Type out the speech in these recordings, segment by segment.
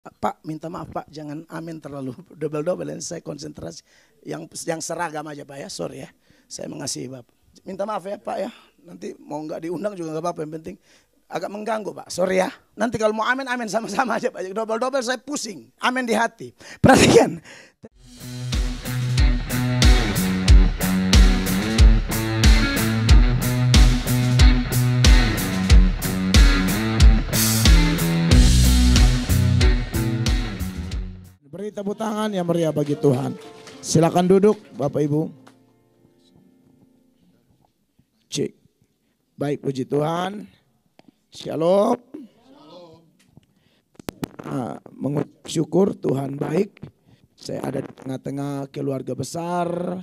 Pak, minta maaf Pak, jangan amin terlalu double-double, dan saya konsentrasi yang seragam aja Pak ya, sorry ya. Saya mengasihi Bapak. Minta maaf ya Pak ya, nanti mau nggak diundang juga nggak apa-apa, yang penting agak mengganggu Pak, sorry ya. Nanti kalau mau amin, amin sama-sama aja Pak, double-double saya pusing, amin di hati. Perhatikan. Beri tepuk tangan yang meriah bagi Tuhan. Silakan duduk Bapak Ibu. Cek. Baik, puji Tuhan. Shalom. Mengucap syukur Tuhan baik. Saya ada di tengah-tengah keluarga besar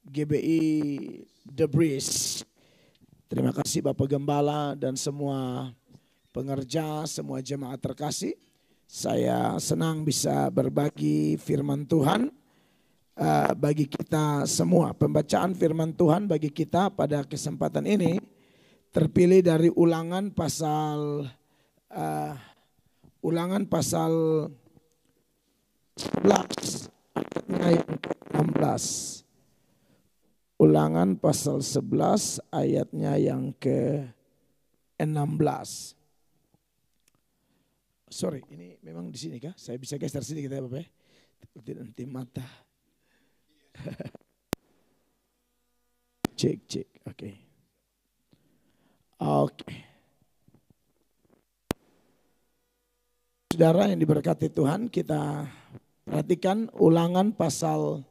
GBI The Breeze. Terima kasih Bapak Gembala dan semua pengerja, semua jemaat terkasih. Saya senang bisa berbagi firman Tuhan bagi kita semua. Pembacaan firman Tuhan bagi kita pada kesempatan ini terpilih dari Ulangan pasal 11 ayatnya yang ke-16. Ulangan pasal 11 ayatnya yang ke-16. Sorry, ini memang di sini kah? Saya bisa geser sedikit ya Bapak ya. Tidak nanti mata. Cek, oke. Oke. Saudara yang diberkati Tuhan, kita perhatikan Ulangan pasal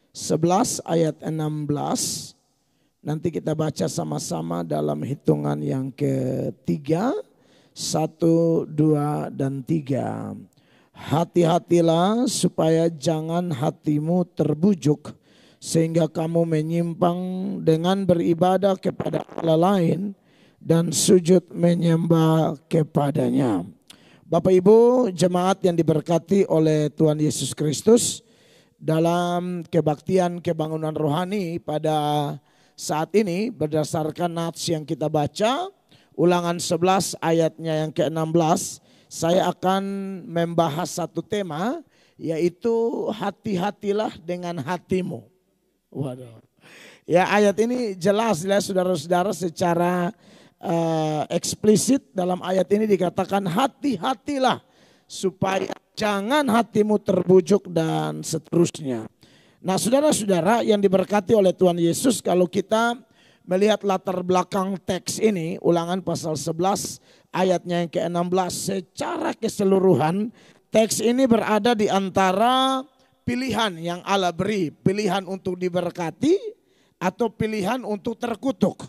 11 ayat 16. Nanti kita baca sama-sama dalam hitungan yang ketiga. 1, 2, dan 3. Hati-hatilah supaya jangan hatimu terbujuk sehingga kamu menyimpang dengan beribadah kepada Allah lain dan sujud menyembah kepadanya. Bapak Ibu jemaat yang diberkati oleh Tuhan Yesus Kristus, dalam kebaktian kebangunan rohani pada saat ini berdasarkan nats yang kita baca, Ulangan 11 ayatnya yang ke-16, saya akan membahas satu tema, yaitu hati-hatilah dengan hatimu. Waduh. Ya, ayat ini jelas ya saudara-saudara, secara eksplisit dalam ayat ini dikatakan hati-hatilah supaya jangan hatimu terbujuk dan seterusnya. Nah, saudara-saudara yang diberkati oleh Tuhan Yesus, kalau kita melihat latar belakang teks ini, Ulangan pasal 11 ayatnya yang ke-16, secara keseluruhan teks ini berada di antara pilihan yang Allah beri, pilihan untuk diberkati atau pilihan untuk terkutuk.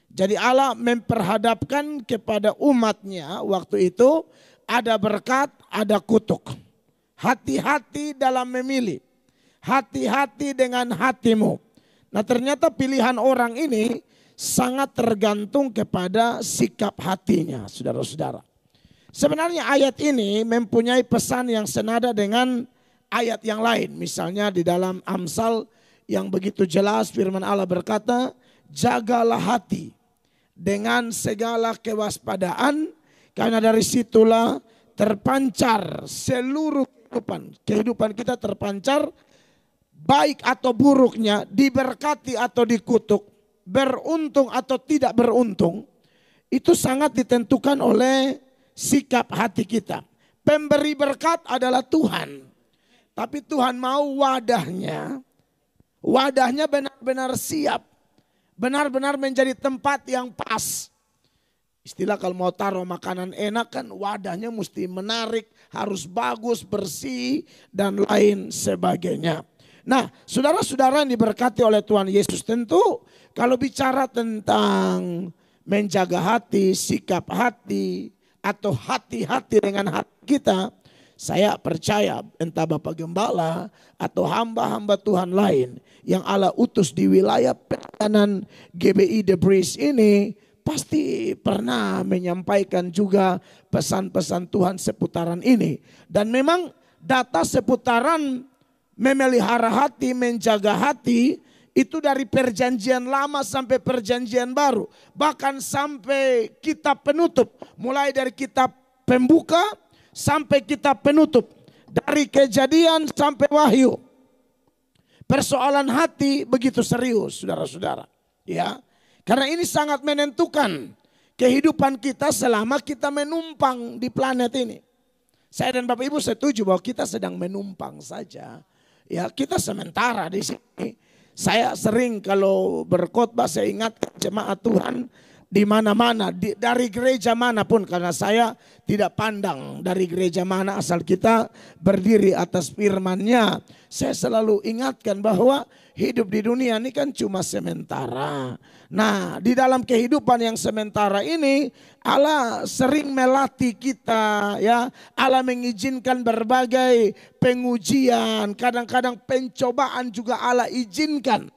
Jadi Allah memperhadapkan kepada umatnya waktu itu ada berkat, ada kutuk. Hati-hati dalam memilih, hati-hati dengan hatimu. Nah, ternyata pilihan orang ini sangat tergantung kepada sikap hatinya, saudara-saudara. Sebenarnya ayat ini mempunyai pesan yang senada dengan ayat yang lain. Misalnya di dalam Amsal yang begitu jelas firman Allah berkata, jagalah hati dengan segala kewaspadaan, karena dari situlah terpancar seluruh kehidupan kita terpancar, baik atau buruknya, diberkati atau dikutuk, beruntung atau tidak beruntung, itu sangat ditentukan oleh sikap hati kita. Pemberi berkat adalah Tuhan, tapi Tuhan mau wadahnya benar-benar siap, benar-benar menjadi tempat yang pas. Istilah kalau mau taruh makanan enak kan wadahnya mesti menarik, harus bagus, bersih, dan lain sebagainya. Nah, saudara-saudara yang diberkati oleh Tuhan Yesus, tentu kalau bicara tentang menjaga hati, sikap hati, atau hati-hati dengan hati kita, saya percaya entah Bapak Gembala atau hamba-hamba Tuhan lain yang Allah utus di wilayah pelayanan GBI The Breeze ini pasti pernah menyampaikan juga pesan-pesan Tuhan seputaran ini. Dan memang data seputaran memelihara hati, menjaga hati, itu dari perjanjian lama sampai perjanjian baru. Bahkan sampai kitab penutup. Mulai dari kitab pembuka sampai kitab penutup. Dari Kejadian sampai Wahyu. Persoalan hati begitu serius, saudara-saudara. Ya, karena ini sangat menentukan kehidupan kita selama kita menumpang di planet ini. Saya dan Bapak Ibu setuju bahwa kita sedang menumpang saja. Ya, kita sementara di sini. Saya sering kalau berkhotbah saya ingat jemaat Tuhan di mana-mana, dari gereja manapun, karena saya tidak pandang dari gereja mana asal kita berdiri atas firman-Nya. Saya selalu ingatkan bahwa hidup di dunia ini kan cuma sementara. Nah, di dalam kehidupan yang sementara ini Allah sering melatih kita, ya. Allah mengizinkan berbagai pengujian, kadang-kadang pencobaan juga Allah izinkan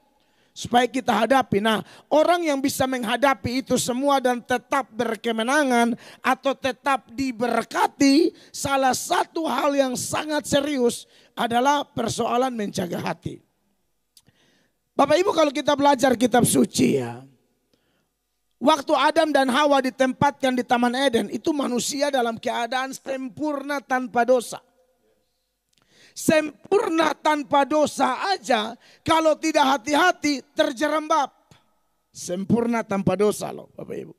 supaya kita hadapi. Nah, orang yang bisa menghadapi itu semua dan tetap berkemenangan atau tetap diberkati, salah satu hal yang sangat serius adalah persoalan menjaga hati. Bapak Ibu, kalau kita belajar kitab suci, ya, waktu Adam dan Hawa ditempatkan di Taman Eden, itu manusia dalam keadaan sempurna tanpa dosa. Sempurna tanpa dosa aja, kalau tidak hati-hati terjerembab. Sempurna tanpa dosa loh Bapak Ibu.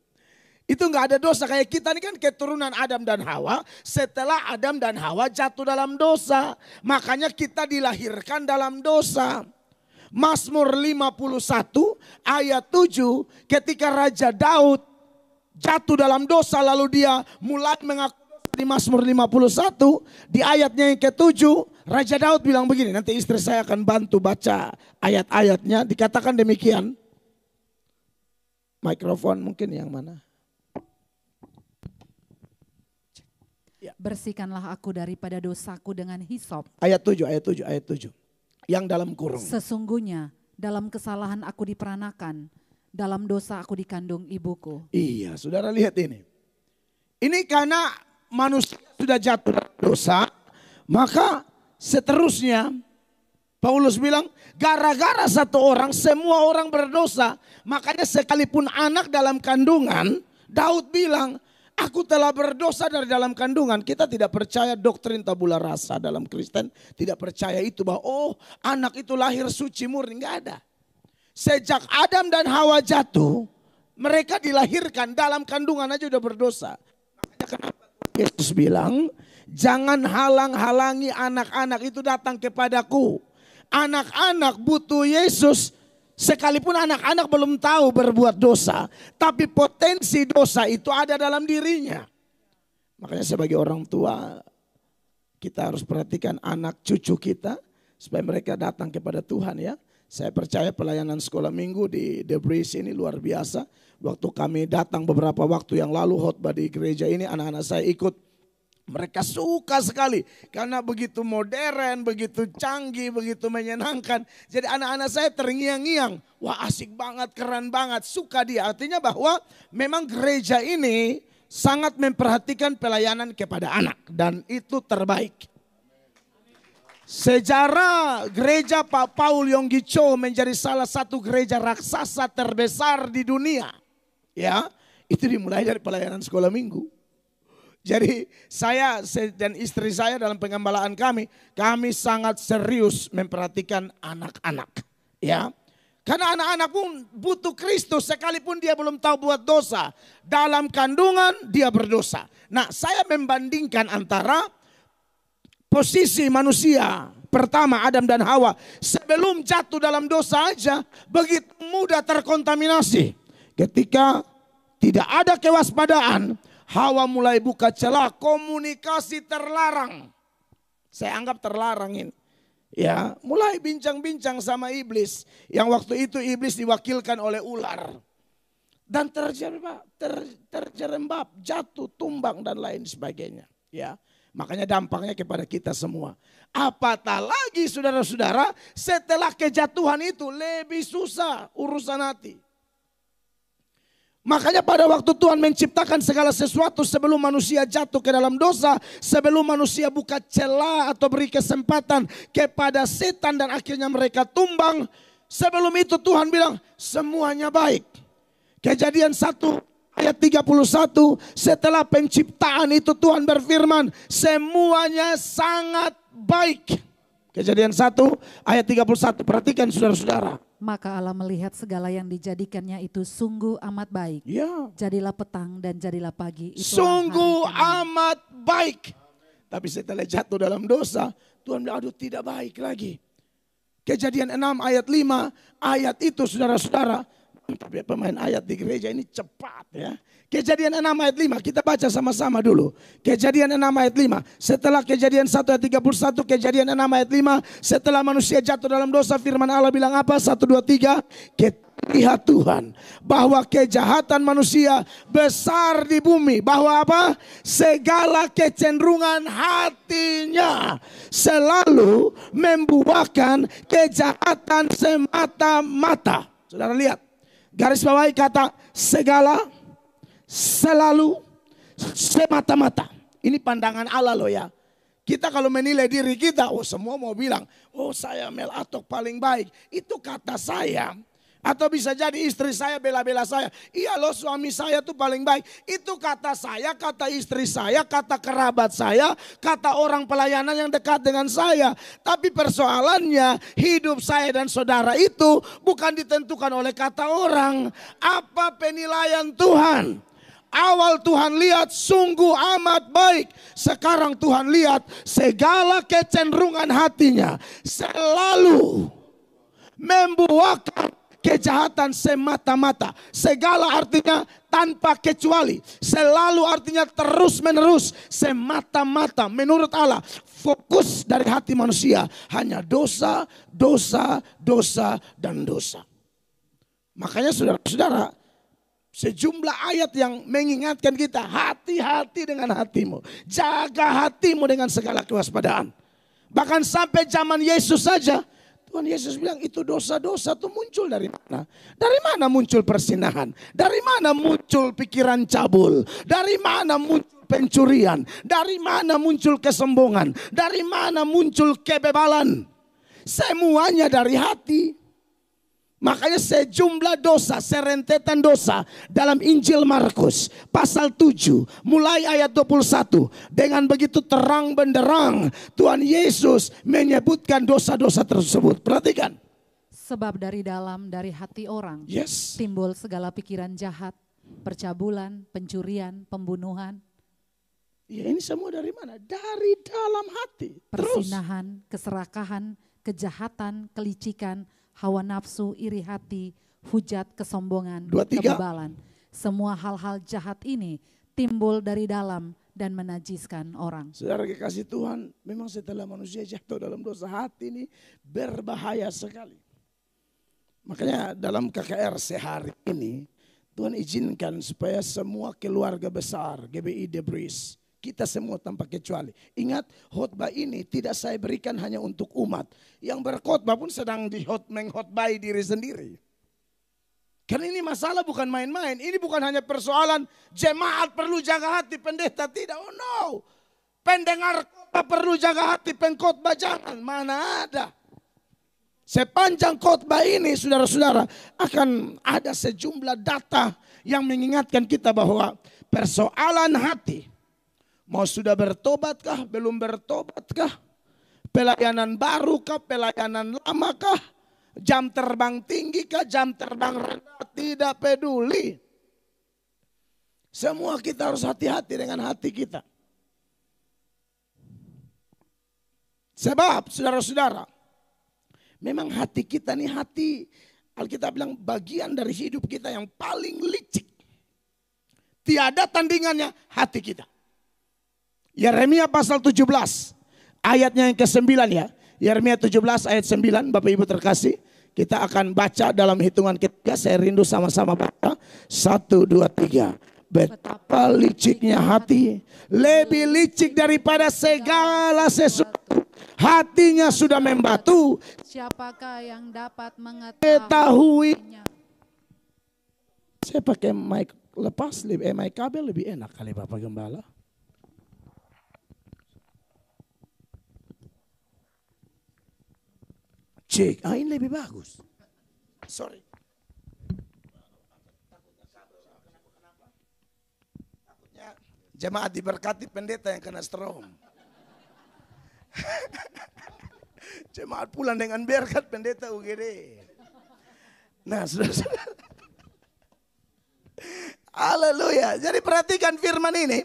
Itu nggak ada dosa, kayak kita ini kan keturunan Adam dan Hawa. Setelah Adam dan Hawa jatuh dalam dosa, makanya kita dilahirkan dalam dosa. Mazmur 51 ayat 7, ketika Raja Daud jatuh dalam dosa lalu dia mulai mengaku dosa, di Mazmur 51 di ayatnya yang ke-7, Raja Daud bilang begini, nanti istri saya akan bantu baca ayat-ayatnya, dikatakan demikian. Mikrofon mungkin yang mana? Bersihkanlah aku daripada dosaku dengan hisop. Ayat 7, ayat 7, ayat 7. Yang dalam kurung. Sesungguhnya dalam kesalahan aku diperanakan, dalam dosa aku dikandung ibuku. Iya, saudara lihat ini. Ini karena manusia sudah jatuh dalam dosa, maka seterusnya Paulus bilang gara-gara satu orang semua orang berdosa. Makanya sekalipun anak dalam kandungan, Daud bilang, aku telah berdosa dari dalam kandungan. Kita tidak percaya doktrin tabula rasa dalam Kristen. Tidak percaya itu bahwa anak itu lahir suci murni. Enggak ada. Sejak Adam dan Hawa jatuh, mereka dilahirkan dalam kandungan aja udah berdosa. Makanya kenapa Yesus bilang, jangan halang-halangi anak-anak itu datang kepadaku. Anak-anak butuh Yesus. Sekalipun anak-anak belum tahu berbuat dosa, tapi potensi dosa itu ada dalam dirinya. Makanya sebagai orang tua, kita harus perhatikan anak cucu kita supaya mereka datang kepada Tuhan, ya. Saya percaya pelayanan sekolah minggu di The Breeze ini luar biasa. Waktu kami datang beberapa waktu yang lalu khotbah di gereja ini, anak-anak saya ikut. Mereka suka sekali karena begitu modern, begitu canggih, begitu menyenangkan. Jadi anak-anak saya terngiang-ngiang. Wah, asik banget, keren banget, suka dia. Artinya bahwa memang gereja ini sangat memperhatikan pelayanan kepada anak. Dan itu terbaik. Sejarah gereja Pak Paul Yonggi Cho menjadi salah satu gereja raksasa terbesar di dunia. Ya, itu dimulai dari pelayanan sekolah minggu. Jadi saya dan istri saya dalam pengembalaan kami sangat serius memperhatikan anak-anak, ya. Karena anak-anak pun butuh Kristus sekalipun dia belum tahu buat dosa. Dalam kandungan dia berdosa. Nah, saya membandingkan antara posisi manusia pertama Adam dan Hawa sebelum jatuh dalam dosa aja begitu mudah terkontaminasi. Ketika tidak ada kewaspadaan, Hawa mulai buka celah, komunikasi terlarang. Saya anggap terlarang ini. Ya, mulai bincang-bincang sama iblis. Yang waktu itu iblis diwakilkan oleh ular. Dan terjerembab, jatuh, tumbang dan lain sebagainya. Ya, makanya dampaknya kepada kita semua. Apatah lagi saudara-saudara, setelah kejatuhan itu lebih susah urusan hati. Makanya pada waktu Tuhan menciptakan segala sesuatu sebelum manusia jatuh ke dalam dosa, sebelum manusia buka celah atau beri kesempatan kepada setan dan akhirnya mereka tumbang, sebelum itu Tuhan bilang semuanya baik. Kejadian 1 ayat 31, setelah penciptaan itu Tuhan berfirman, semuanya sangat baik. Kejadian 1 ayat 31. Perhatikan saudara-saudara. Maka Allah melihat segala yang dijadikannya itu sungguh amat baik. Ya. Jadilah petang dan jadilah pagi. Sungguh amat baik. Tapi setelah jatuh dalam dosa, Tuhan bilang, aduh tidak baik lagi. Kejadian 6 ayat 5, ayat itu saudara-saudara. Pemain ayat di gereja ini cepat ya. Kejadian 6 ayat 5, kita baca sama-sama dulu. Kejadian 6 ayat 5, setelah kejadian 1 ayat 31, kejadian 6 ayat 5, setelah manusia jatuh dalam dosa, firman Allah bilang apa? 1, 2, 3, lihat Tuhan bahwa kejahatan manusia besar di bumi. Bahwa apa? Segala kecenderungan hatinya selalu membuahkan kejahatan semata-mata. Saudara lihat, garis bawahi kata segala, selalu, semata-mata. Ini pandangan Allah loh ya. Kita kalau menilai diri kita, oh semua mau bilang, oh saya Mel Atok paling baik. Itu kata saya. Atau bisa jadi istri saya bela-bela saya. Iya loh suami saya tuh paling baik. Itu kata saya, kata istri saya, kata kerabat saya, kata orang pelayanan yang dekat dengan saya. Tapi persoalannya hidup saya dan saudara itu bukan ditentukan oleh kata orang. Apa penilaian Tuhan? Awal Tuhan lihat sungguh amat baik. Sekarang Tuhan lihat segala kecenderungan hatinya selalu membuahkan kejahatan semata-mata. Segala artinya tanpa kecuali. Selalu artinya terus menerus. Semata-mata menurut Allah. Fokus dari hati manusia hanya dosa, dosa, dosa, dan dosa. Makanya saudara-saudara, sejumlah ayat yang mengingatkan kita, hati-hati dengan hatimu. Jaga hatimu dengan segala kewaspadaan. Bahkan sampai zaman Yesus saja, Tuhan Yesus bilang itu dosa-dosa itu muncul dari mana? Dari mana muncul persinahan? Dari mana muncul pikiran cabul? Dari mana muncul pencurian? Dari mana muncul kesombongan? Dari mana muncul kebebalan? Semuanya dari hati. Makanya sejumlah dosa, serentetan dosa dalam Injil Markus pasal 7 mulai ayat 21. Dengan begitu terang benderang Tuhan Yesus menyebutkan dosa-dosa tersebut. Perhatikan. Sebab dari dalam, dari hati orang timbul segala pikiran jahat, percabulan, pencurian, pembunuhan. Ya ini semua dari mana? Dari dalam hati. Persinahan, keserakahan, kejahatan, kelicikan, hawa nafsu, iri hati, hujat, kesombongan, kebebalan. Semua hal-hal jahat ini timbul dari dalam dan menajiskan orang. Saudara kekasih Tuhan, memang setelah manusia jatuh dalam dosa, hati ini berbahaya sekali. Makanya dalam KKR sehari ini, Tuhan izinkan supaya semua keluarga besar GBI Debris, kita semua tanpa kecuali. Ingat, khotbah ini tidak saya berikan hanya untuk umat. Yang berkhotbah pun sedang mengkhotbahi diri sendiri. Karena ini masalah bukan main-main. Ini bukan hanya persoalan jemaat perlu jaga hati, pendeta tidak. Oh no. Pendengar khotbah perlu jaga hati, pengkhotbah jangan. Mana ada. Sepanjang khotbah ini saudara-saudara akan ada sejumlah data yang mengingatkan kita bahwa persoalan hati. Mau sudah bertobatkah, belum bertobatkah? Pelayanan baru kah, pelayanan lama kah? Jam terbang tinggi kah, jam terbang rendah? Tidak peduli. Semua kita harus hati-hati dengan hati kita. Sebab saudara-saudara, memang hati kita nih hati, Alkitab bilang bagian dari hidup kita yang paling licik. Tiada tandingannya hati kita. Yeremia pasal 17 ayatnya yang ke-9 ya. Yeremia 17 ayat 9 Bapak Ibu terkasih. Kita akan baca dalam hitungan ketiga. Saya rindu sama-sama baca. 1, 2, 3. Betapa liciknya hati. Lebih licik daripada segala sesuatu. Hatinya sudah membatu. Siapakah yang dapat mengetahuinya? Saya pakai mic lepas, mic kabel lebih enak kali Bapak Gembala. Cek, ini lebih bagus. Sorry. Jemaat diberkati, pendeta yang kena strom. Jemaat pulang dengan berkat, pendeta UGD. Nah, saudara-saudara. Haleluya. Jadi perhatikan firman ini.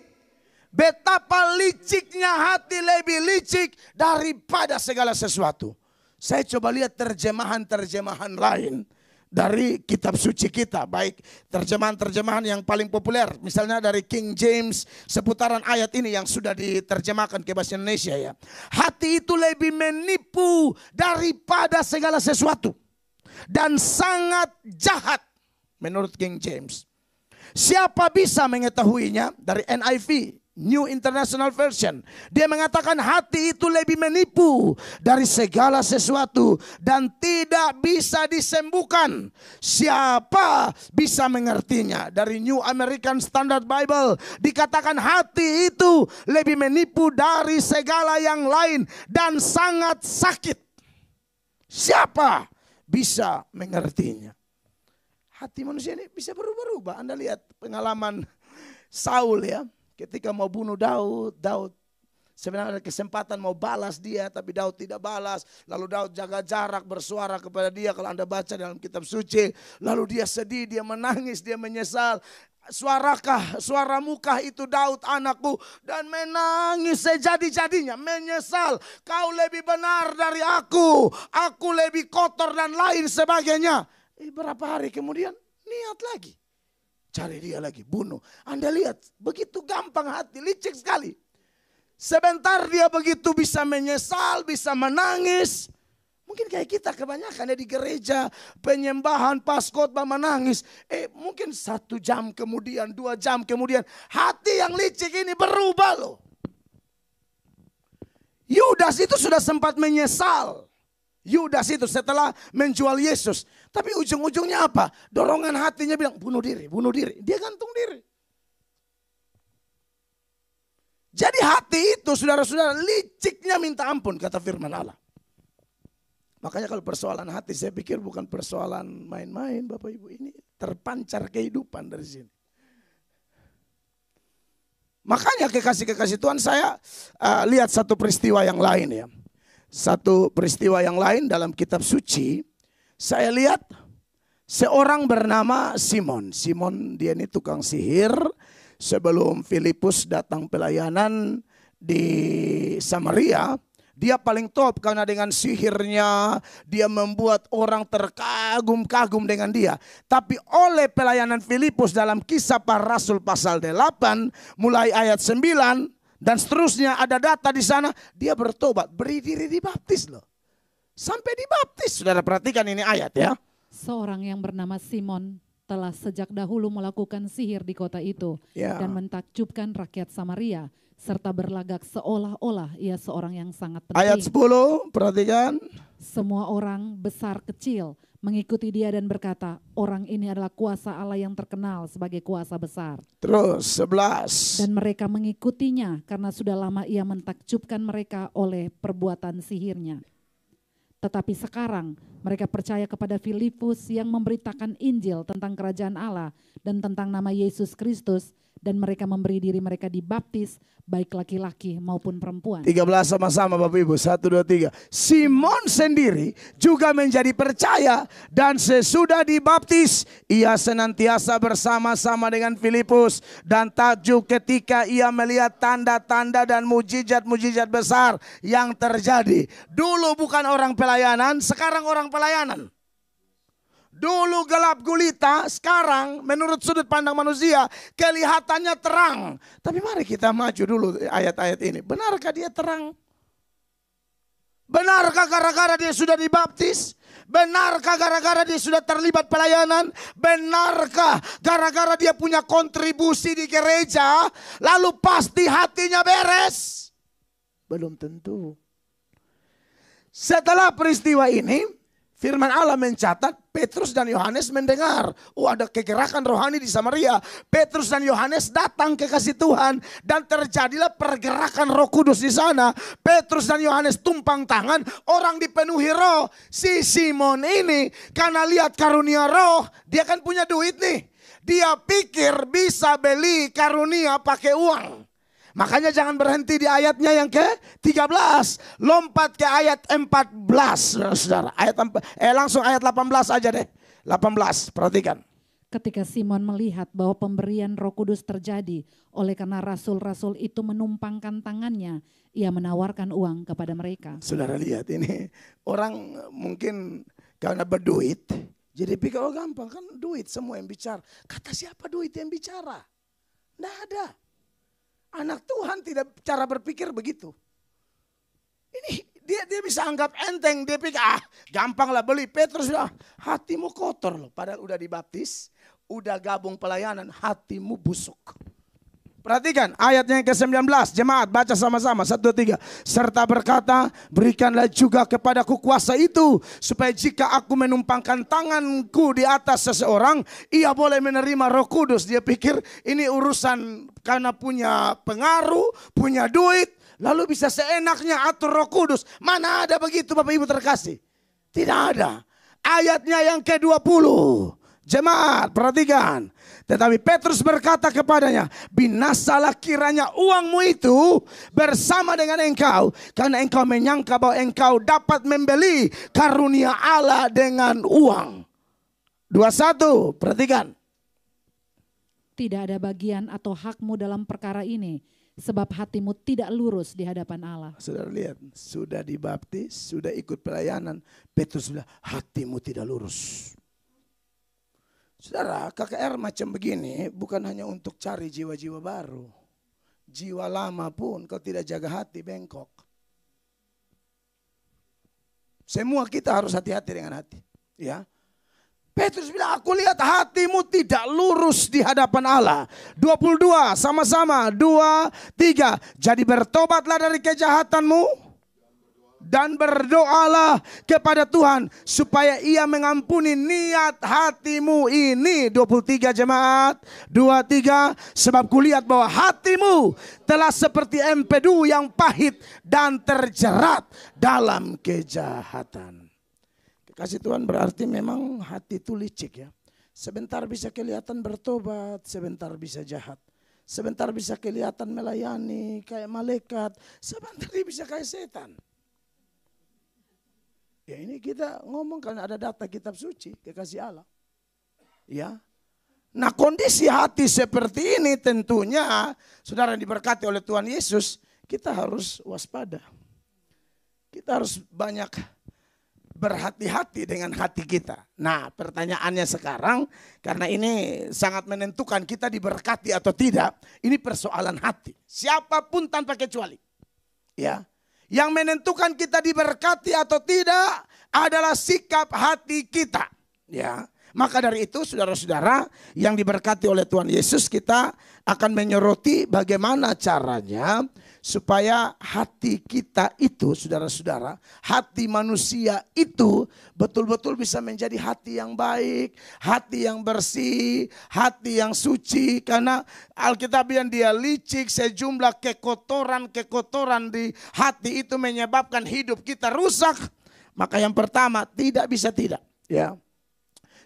Betapa liciknya hati, lebih licik daripada segala sesuatu. Saya coba lihat terjemahan-terjemahan lain dari kitab suci kita. Baik terjemahan-terjemahan yang paling populer. Misalnya dari King James, seputaran ayat ini yang sudah diterjemahkan ke bahasa Indonesia ya. Hati itu lebih menipu daripada segala sesuatu. Dan sangat jahat menurut King James. Siapa bisa mengetahuinya? Dari NIV, New International Version. Dia mengatakan hati itu lebih menipu dari segala sesuatu dan tidak bisa disembuhkan. Siapa bisa mengertinya? Dari New American Standard Bible dikatakan hati itu lebih menipu dari segala yang lain dan sangat sakit. Siapa bisa mengertinya? Hati manusia ini bisa berubah-ubah. Anda lihat pengalaman Saul ya. Ketika mau bunuh Daud sebenarnya ada kesempatan mau balas dia, tapi Daud tidak balas. Lalu Daud jaga jarak, bersuara kepada dia kalau Anda baca dalam kitab suci. Lalu dia sedih, dia menangis, dia menyesal. Suaramukah itu Daud anakku, dan menangis sejadi-jadinya, menyesal. Kau lebih benar dari aku lebih kotor dan lain sebagainya. Berapa hari kemudian niat lagi. Cari dia lagi, bunuh. Anda lihat, begitu gampang hati, licik sekali. Sebentar dia begitu bisa menyesal, bisa menangis. Mungkin kayak kita kebanyakan ya di gereja, penyembahan, pas khotbah menangis. Mungkin 1 jam kemudian, 2 jam kemudian, hati yang licik ini berubah loh. Yudas itu sudah sempat menyesal. Yudas itu setelah menjual Yesus. Tapi ujung-ujungnya apa? Dorongan hatinya bilang bunuh diri, bunuh diri. Dia gantung diri. Jadi hati itu saudara-saudara liciknya minta ampun kata firman Allah. Makanya kalau persoalan hati saya pikir bukan persoalan main-main Bapak Ibu. Ini terpancar kehidupan dari sini. Makanya kekasih-kekasih Tuhan saya lihat satu peristiwa yang lain ya. Satu peristiwa yang lain dalam kitab suci, saya lihat seorang bernama Simon. Simon dia ini tukang sihir. Sebelum Filipus datang pelayanan di Samaria, dia paling top karena dengan sihirnya dia membuat orang terkagum-kagum dengan dia. Tapi oleh pelayanan Filipus dalam Kisah Para Rasul pasal 8 mulai ayat 9 dan seterusnya ada data di sana, dia bertobat, beri diri dibaptis loh. Sampai dibaptis. Saudara perhatikan ini ayat ya. Seorang yang bernama Simon telah sejak dahulu melakukan sihir di kota itu dan mentakjubkan rakyat Samaria serta berlagak seolah-olah ia seorang yang sangat penting. Ayat 10, perhatikan. Semua orang besar kecil mengikuti dia dan berkata, orang ini adalah kuasa Allah yang terkenal sebagai kuasa besar. Terus 11. Dan mereka mengikutinya karena sudah lama ia mentakjubkan mereka oleh perbuatan sihirnya. Tetapi sekarang mereka percaya kepada Filipus yang memberitakan Injil tentang kerajaan Allah dan tentang nama Yesus Kristus. Dan mereka memberi diri mereka dibaptis baik laki-laki maupun perempuan. 13 sama-sama Bapak Ibu. 1, 2, 3. Simon sendiri juga menjadi percaya. Dan sesudah dibaptis ia senantiasa bersama-sama dengan Filipus. Dan takjub ketika ia melihat tanda-tanda dan mujizat-mujizat besar yang terjadi. Dulu bukan orang pelayanan, sekarang orang pelayanan. Dulu gelap gulita, sekarang menurut sudut pandang manusia kelihatannya terang. Tapi mari kita maju dulu ayat-ayat ini. Benarkah dia terang? Benarkah gara-gara dia sudah dibaptis? Benarkah gara-gara dia sudah terlibat pelayanan? Benarkah gara-gara dia punya kontribusi di gereja? Lalu pasti hatinya beres? Belum tentu. Setelah peristiwa ini, firman Allah mencatat Petrus dan Yohanes mendengar. Ada kegerakan rohani di Samaria. Petrus dan Yohanes datang ke kasih Tuhan. Dan terjadilah pergerakan Roh Kudus di sana. Petrus dan Yohanes tumpang tangan. Orang dipenuhi roh. Si Simon ini karena lihat karunia roh. Dia kan punya duit nih. Dia pikir bisa beli karunia pakai uang. Makanya jangan berhenti di ayatnya yang ke-13. Lompat ke ayat 14, saudara. Langsung ayat 18 aja deh. 18, perhatikan. Ketika Simon melihat bahwa pemberian Roh Kudus terjadi oleh karena rasul-rasul itu menumpangkan tangannya, ia menawarkan uang kepada mereka. Saudara lihat ini, orang mungkin karena berduit, jadi pikir oh gampang kan duit semua yang bicara. Kata siapa duit yang bicara? Tidak ada. Anak Tuhan tidak cara berpikir begitu. Ini dia bisa anggap enteng, dia pikir gampang lah beli. Petrus bilang hatimu kotor loh, padahal udah dibaptis, udah gabung pelayanan, hatimu busuk. Perhatikan ayatnya yang ke-19, jemaat baca sama-sama 1, 2, 3. Serta berkata, berikanlah juga kepadaku kuasa itu, supaya jika aku menumpangkan tanganku di atas seseorang, ia boleh menerima Roh Kudus. Dia pikir ini urusan karena punya pengaruh, punya duit, lalu bisa seenaknya atur Roh Kudus. Mana ada begitu Bapak Ibu terkasih? Tidak ada. Ayatnya yang ke-20. Jemaat perhatikan. Tetapi Petrus berkata kepadanya, binasalah kiranya uangmu itu bersama dengan engkau, karena engkau menyangka bahwa engkau dapat membeli karunia Allah dengan uang. 21, perhatikan. Tidak ada bagian atau hakmu dalam perkara ini, sebab hatimu tidak lurus di hadapan Allah. Saudara lihat, sudah dibaptis, sudah ikut pelayanan, Petrus bilang hatimu tidak lurus. Saudara, KKR macam begini bukan hanya untuk cari jiwa-jiwa baru. Jiwa lama pun kalau tidak jaga hati bengkok. Semua kita harus hati-hati dengan hati. Ya. Petrus bilang, aku lihat hatimu tidak lurus di hadapan Allah. 22, sama-sama, 2, 3. Jadi bertobatlah dari kejahatanmu. Dan berdoalah kepada Tuhan supaya ia mengampuni niat hatimu ini. 23 jemaat. 23. Sebab kulihat bahwa hatimu telah seperti empedu yang pahit dan terjerat dalam kejahatan. Kekasih Tuhan berarti memang hati itu licik ya. Sebentar bisa kelihatan bertobat, sebentar bisa jahat. Sebentar bisa kelihatan melayani kayak malaikat, sebentar dia bisa kayak setan. Ya ini kita ngomong karena ada data kitab suci, kekasih Allah. Ya. Nah kondisi hati seperti ini tentunya, saudara yang diberkati oleh Tuhan Yesus, kita harus waspada. Kita harus banyak berhati-hati dengan hati kita. Nah pertanyaannya sekarang, karena ini sangat menentukan kita diberkati atau tidak, ini persoalan hati. Siapapun tanpa kecuali. Ya. Yang menentukan kita diberkati atau tidak adalah sikap hati kita. Ya, maka dari itu saudara-saudara yang diberkati oleh Tuhan Yesus, kita akan menyoroti bagaimana caranya supaya hati kita itu, saudara-saudara, hati manusia itu betul-betul bisa menjadi hati yang baik, hati yang bersih, hati yang suci. Karena Alkitab bilang dia licik, sejumlah kekotoran-kekotoran di hati itu menyebabkan hidup kita rusak. Maka yang pertama tidak bisa tidak, ya.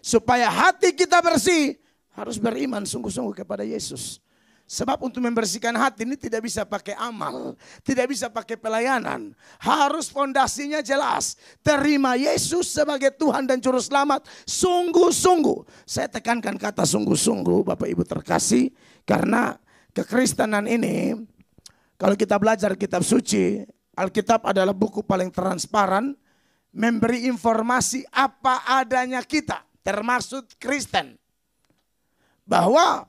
Supaya hati kita bersih harus beriman sungguh-sungguh kepada Yesus. Sebab untuk membersihkan hati ini tidak bisa pakai amal, tidak bisa pakai pelayanan. Harus fondasinya jelas. Terima Yesus sebagai Tuhan dan Juru Selamat sungguh-sungguh. Saya tekankan kata sungguh-sungguh Bapak Ibu terkasih. Karena kekristenan ini, kalau kita belajar kitab suci, Alkitab adalah buku paling transparan. Memberi informasi apa adanya kita, termasuk Kristen. Bahwa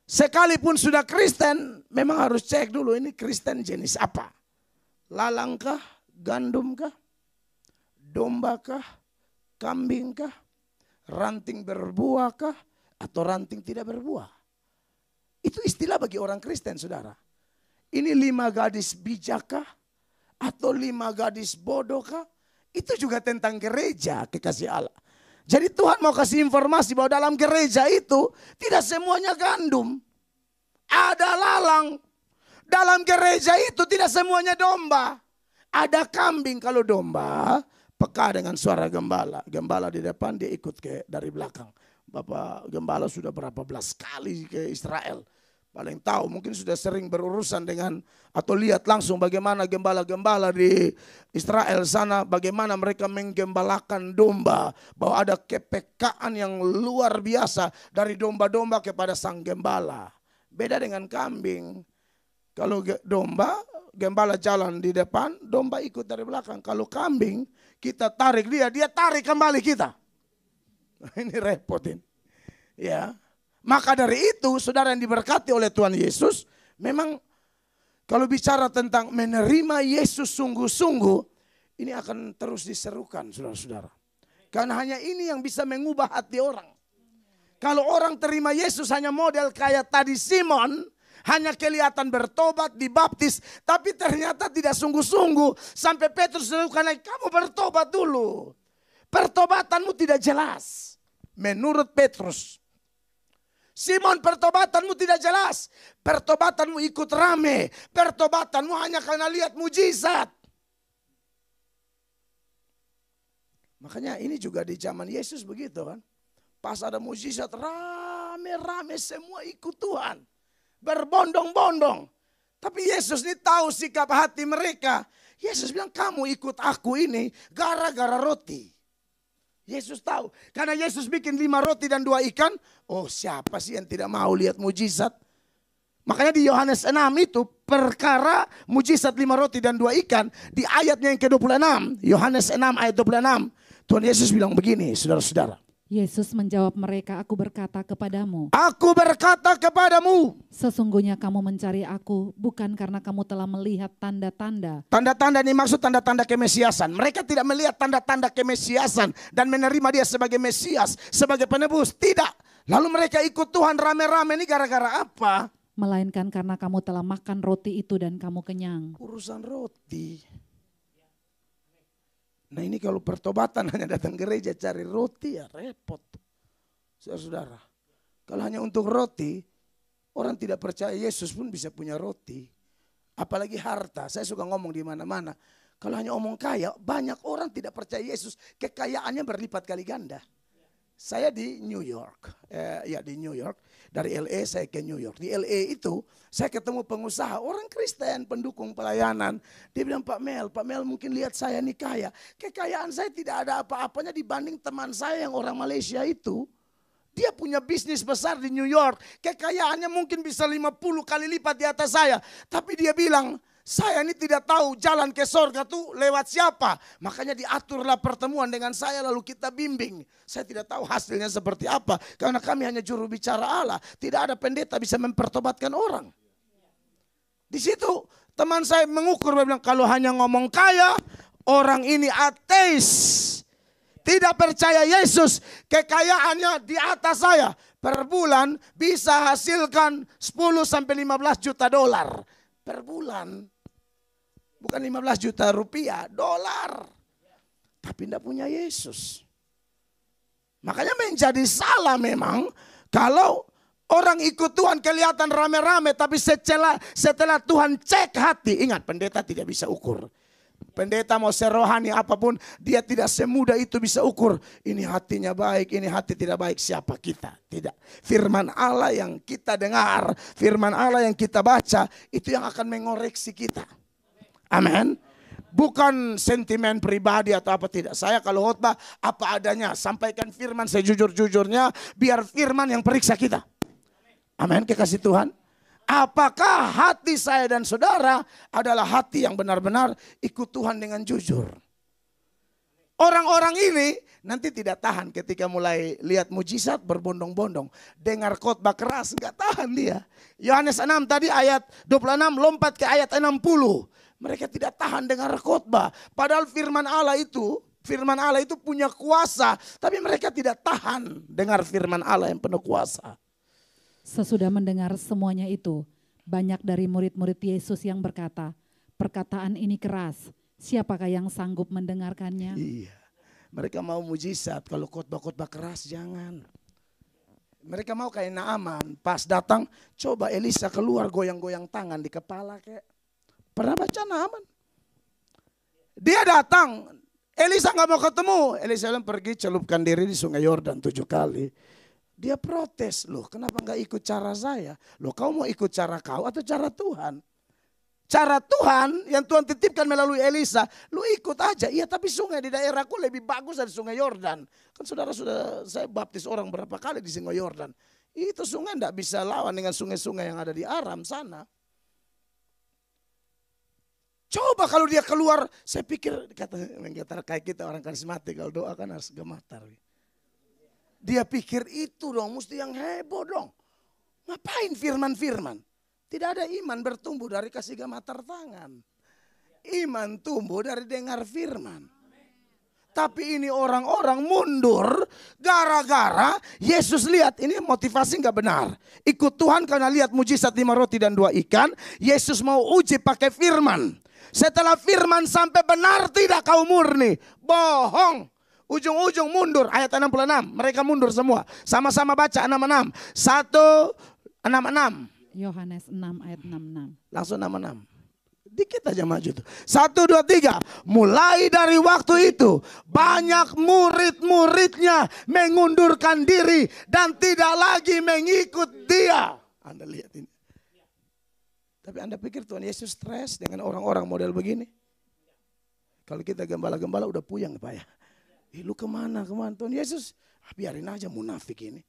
sekalipun sudah Kristen, memang harus cek dulu ini Kristen jenis apa. Lalangkah, gandumkah, dombakah, kambingkah, ranting berbuahkah, atau ranting tidak berbuah. Itu istilah bagi orang Kristen saudara. Ini 5 gadis bijakkah, atau 5 gadis bodohkah. Itu juga tentang gereja kekasih Allah. Jadi Tuhan mau kasih informasi bahwa dalam gereja itu tidak semuanya gandum. Ada lalang. Dalam gereja itu tidak semuanya domba. Ada kambing. Kalau domba peka dengan suara gembala. Gembala di depan, dia ikut dari belakang. Bapak gembala sudah berapa belas kali ke Israel. paling tahu, mungkin sudah sering berurusan dengan atau lihat langsung bagaimana gembala-gembala di Israel sana, bagaimana mereka menggembalakan domba, bahwa ada kepekaan yang luar biasa dari domba-domba kepada sang gembala. Beda dengan kambing. Kalau domba, gembala jalan di depan, domba ikut dari belakang. Kalau kambing, kita tarik dia, dia tarik kembali kita. Ini repotin. Ya. Maka dari itu, saudara yang diberkati oleh Tuhan Yesus, memang kalau bicara tentang menerima Yesus sungguh-sungguh, ini akan terus diserukan, saudara-saudara. Karena hanya ini yang bisa mengubah hati orang. Kalau orang terima Yesus hanya model kayak tadi Simon, hanya kelihatan bertobat, dibaptis, tapi ternyata tidak sungguh-sungguh. Sampai Petrus serukan lagi, kamu bertobat dulu. Pertobatanmu tidak jelas. Menurut Petrus. Simon, pertobatanmu tidak jelas. Pertobatanmu ikut rame. Pertobatanmu hanya karena lihat mujizat. Makanya ini juga di zaman Yesus begitu kan. Pas ada mujizat rame-rame semua ikut Tuhan. Berbondong-bondong. Tapi Yesus ini tahu sikap hati mereka. Yesus bilang kamu ikut aku ini gara-gara roti. Yesus tahu. Karena Yesus bikin 5 roti dan 2 ikan. Oh, siapa sih yang tidak mau lihat mujizat? Makanya di Yohanes 6 itu perkara mujizat 5 roti dan 2 ikan. Di ayatnya yang ke-26. Yohanes 6 ayat 26. Tuhan Yesus bilang begini, saudara-saudara. Yesus menjawab mereka, aku berkata kepadamu. Aku berkata kepadamu. Sesungguhnya kamu mencari aku bukan karena kamu telah melihat tanda-tanda. Tanda-tanda ini maksud tanda-tanda kemesiasan. Mereka tidak melihat tanda-tanda kemesiasan dan menerima dia sebagai Mesias, sebagai penebus. Tidak. Lalu mereka ikut Tuhan rame-rame ini gara-gara apa? Melainkan karena kamu telah makan roti itu dan kamu kenyang. Urusan roti. Nah ini kalau pertobatan hanya datang gereja cari roti ya repot. Saudara-saudara. Kalau hanya untuk roti, orang tidak percaya Yesus pun bisa punya roti. Apalagi harta, saya suka ngomong di mana-mana. Kalau hanya omong kaya, banyak orang tidak percaya Yesus. Kekayaannya berlipat kali ganda. Saya di New York, di New York. Dari LA saya ke New York. Di LA itu saya ketemu pengusaha, orang Kristen, pendukung pelayanan. Dia bilang, Pak Mel mungkin lihat saya nih kaya. Kekayaan saya tidak ada apa-apanya dibanding teman saya yang orang Malaysia itu. Dia punya bisnis besar di New York. Kekayaannya mungkin bisa 50 kali lipat di atas saya. Tapi dia bilang, saya ini tidak tahu jalan ke sorga tuh lewat siapa. Makanya diaturlah pertemuan dengan saya lalu kita bimbing. Saya tidak tahu hasilnya seperti apa. Karena kami hanya juru bicara Allah. Tidak ada pendeta bisa mempertobatkan orang. Di situ teman saya mengukur. Dia bilang kalau hanya ngomong kaya. Orang ini ateis. Tidak percaya Yesus. Kekayaannya di atas saya. Per bulan bisa hasilkan 10-15 juta dolar. Per bulan. Bukan 15 juta rupiah, dolar. Tapi tidak punya Yesus. Makanya menjadi salah memang kalau orang ikut Tuhan kelihatan rame-rame. Tapi setelah Tuhan cek hati. Ingat pendeta tidak bisa ukur. Pendeta mau serohani apapun dia tidak semudah itu bisa ukur. Ini hatinya baik, ini hati tidak baik. Siapa kita? Tidak. Firman Allah yang kita dengar, firman Allah yang kita baca. Itu yang akan mengoreksi kita. Amin. Bukan sentimen pribadi atau apa tidak. Saya kalau khotbah apa adanya. Sampaikan firman sejujur-jujurnya. Biar firman yang periksa kita. Amin. Kekasih Tuhan. Apakah hati saya dan saudara adalah hati yang benar-benar ikut Tuhan dengan jujur. Orang-orang ini nanti tidak tahan ketika mulai lihat mujizat berbondong-bondong. Dengar khotbah keras enggak tahan dia. Yohanes 6 tadi ayat 26 lompat ke ayat 60. Mereka tidak tahan dengar khotbah. Padahal firman Allah itu punya kuasa. Tapi mereka tidak tahan dengar firman Allah yang penuh kuasa. Sesudah mendengar semuanya itu, banyak dari murid-murid Yesus yang berkata, perkataan ini keras, siapakah yang sanggup mendengarkannya? Iya, mereka mau mujizat, kalau khotbah-khotbah keras jangan. Mereka mau kayak Naaman, pas datang coba Elisa keluar goyang-goyang tangan di kepala kayak. Pernah baca Naaman? Dia datang, Elisa gak mau ketemu. Elisa bilang pergi celupkan diri di sungai Yordan 7 kali. Dia protes, loh kenapa nggak ikut cara saya? Loh kau mau ikut cara kau atau cara Tuhan? Cara Tuhan yang Tuhan titipkan melalui Elisa, lu ikut aja. Iya tapi sungai di daerahku lebih bagus dari sungai Yordan. Kan saudara sudah saya baptis orang berapa kali di sungai Yordan. Itu sungai enggak bisa lawan dengan sungai-sungai yang ada di Aram sana. Coba kalau dia keluar, saya pikir kata kayak kita orang karismatik kalau doa kan harus gemetar. Dia pikir itu dong, mesti yang heboh dong. Ngapain firman-firman? Tidak ada iman bertumbuh dari kasih gemetar tangan. Iman tumbuh dari dengar firman. Tapi ini orang-orang mundur gara-gara Yesus lihat ini motivasi nggak benar. Ikut Tuhan karena lihat mujizat 5 roti dan 2 ikan. Yesus mau uji pakai firman. Setelah firman sampai benar tidak kau murni. Bohong. Ujung-ujung mundur ayat 66. Mereka mundur semua. Sama-sama baca 66. 1, 66. Yohanes 6 ayat 66. Langsung 66. Dikit aja maju tuh. 1, 2, 3. Mulai dari waktu itu banyak murid-muridnya mengundurkan diri dan tidak lagi mengikut dia. Anda lihat ini. Tapi Anda pikir Tuhan Yesus stres dengan orang-orang model begini? Kalau kita gembala-gembala udah puyeng Pak ya. Lu kemana? Tuhan Yesus biarin aja munafik ini.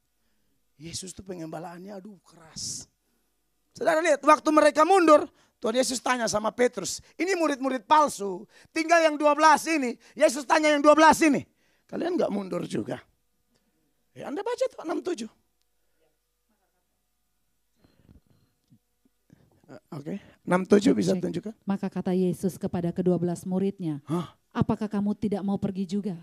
Yesus tuh pengembalaannya aduh keras. Saudara lihat waktu mereka mundur. Tuhan Yesus tanya sama Petrus. Ini murid-murid palsu. Tinggal yang 12 ini. Yesus tanya yang 12 ini. Kalian gak mundur juga? Ya Anda baca tuh 67. Oke, 67 bisa tunjukkan. Maka kata Yesus kepada ke-12 muridnya. Apakah kamu tidak mau pergi juga?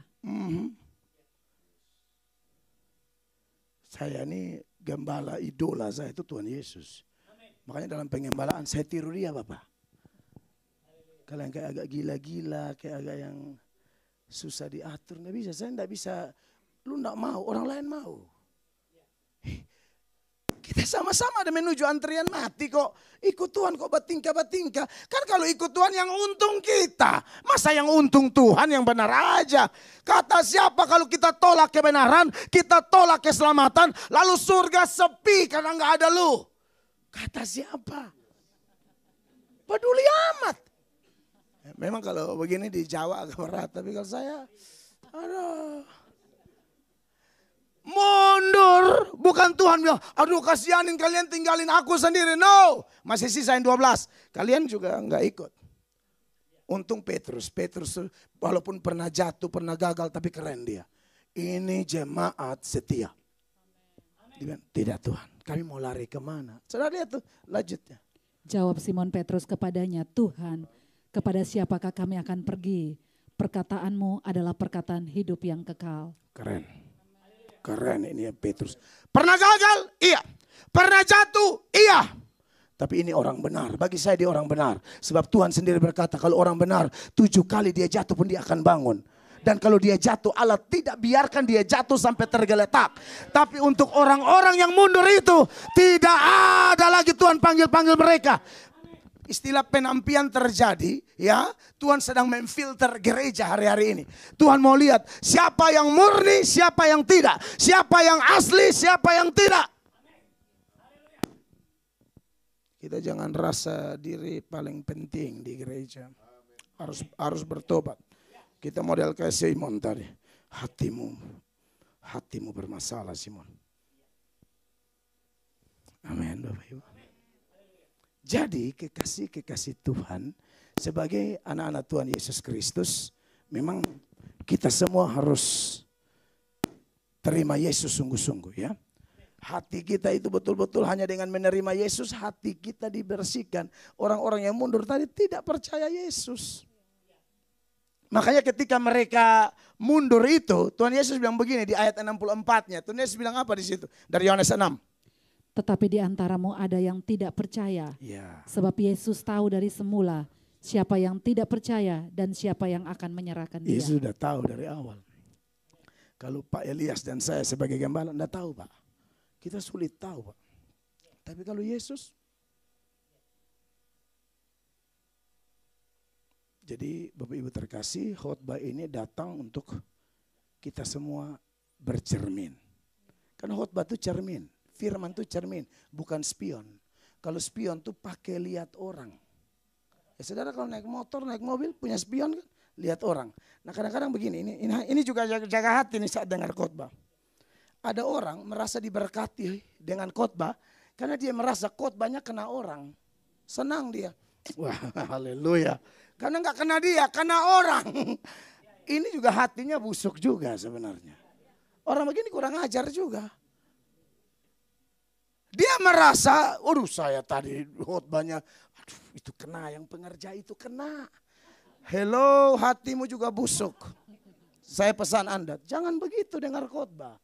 Saya ini gembala idola saya itu Tuhan Yesus. Makanya dalam pengembalaan saya tiru dia Bapak. Kalau yang kayak agak gila-gila, kayak agak yang susah diatur, nggak bisa. Saya nggak bisa. Lu nggak mau, orang lain mau. Kita sama-sama ada menuju antrian mati kok. Ikut Tuhan kok batingkah-batingkah. Kan kalau ikut Tuhan yang untung kita. Masa yang untung Tuhan yang benar aja. Kata siapa kalau kita tolak kebenaran, kita tolak keselamatan, lalu surga sepi karena nggak ada lu. Kata siapa? Peduli amat. Memang kalau begini di Jawa agak berat, tapi kalau saya, aduh. Mundur, bukan Tuhan bilang, aduh kasihanin kalian tinggalin aku sendiri. No, masih sisain 12. Kalian juga nggak ikut. Untung Petrus walaupun pernah jatuh, pernah gagal, tapi keren dia. Ini jemaat setia. Dia bilang, tidak Tuhan, kami mau lari kemana? Saudara lihat tuh, lanjutnya. Jawab Simon Petrus kepadanya, Tuhan, kepada siapakah kami akan pergi? Perkataanmu adalah perkataan hidup yang kekal. Keren. Keren ini ya Petrus. Pernah gagal? Iya. Pernah jatuh? Iya. Tapi ini orang benar. Bagi saya dia orang benar. Sebab Tuhan sendiri berkata kalau orang benar 7 kali dia jatuh pun dia akan bangun. Dan kalau dia jatuh Allah tidak biarkan dia jatuh sampai tergeletak. Tapi untuk orang-orang yang mundur itu tidak ada lagi Tuhan panggil-panggil mereka. Istilah penampian terjadi ya. Tuhan sedang memfilter gereja hari-hari ini. Tuhan mau lihat siapa yang murni, siapa yang tidak. Siapa yang asli, siapa yang tidak. Kita jangan rasa diri paling penting di gereja. Harus bertobat. Kita model kayak Simon tadi. Hatimu bermasalah Simon. Amin Bapak Ibu. Jadi kekasih Tuhan sebagai anak-anak Tuhan Yesus Kristus memang kita semua harus terima Yesus sungguh-sungguh ya. Hati kita itu betul-betul hanya dengan menerima Yesus hati kita dibersihkan. Orang-orang yang mundur tadi tidak percaya Yesus. Makanya ketika mereka mundur itu Tuhan Yesus bilang begini di ayat 64-nya. Tuhan Yesus bilang apa di situ? Dari Yohanes 6. Tetapi di antaramu ada yang tidak percaya. Ya. Sebab Yesus tahu dari semula siapa yang tidak percaya dan siapa yang akan menyerahkan dia. Yesus sudah tahu dari awal. Kalau Pak Elias dan saya sebagai gembala enggak tahu Pak. Kita sulit tahu Pak. Tapi kalau Yesus. Jadi Bapak Ibu terkasih khotbah ini datang untuk kita semua bercermin. Karena khotbah itu cermin, firman itu cermin, bukan spion. Kalau spion tuh pakai lihat orang. Ya saudara kalau naik motor, naik mobil punya spion kan, lihat orang. Nah kadang-kadang begini, ini juga jaga hati nih saat dengar khotbah. Ada orang merasa diberkati dengan khotbah karena dia merasa khotbahnya kena orang. Senang dia. Wah, haleluya. Karena nggak kena dia, kena orang. Ini juga hatinya busuk juga sebenarnya. Orang begini kurang ajar juga. Dia merasa, aduh saya tadi khotbahnya, aduh itu kena, yang pengerja itu kena. Hello, hatimu juga busuk. Saya pesan Anda, jangan begitu dengar khotbah.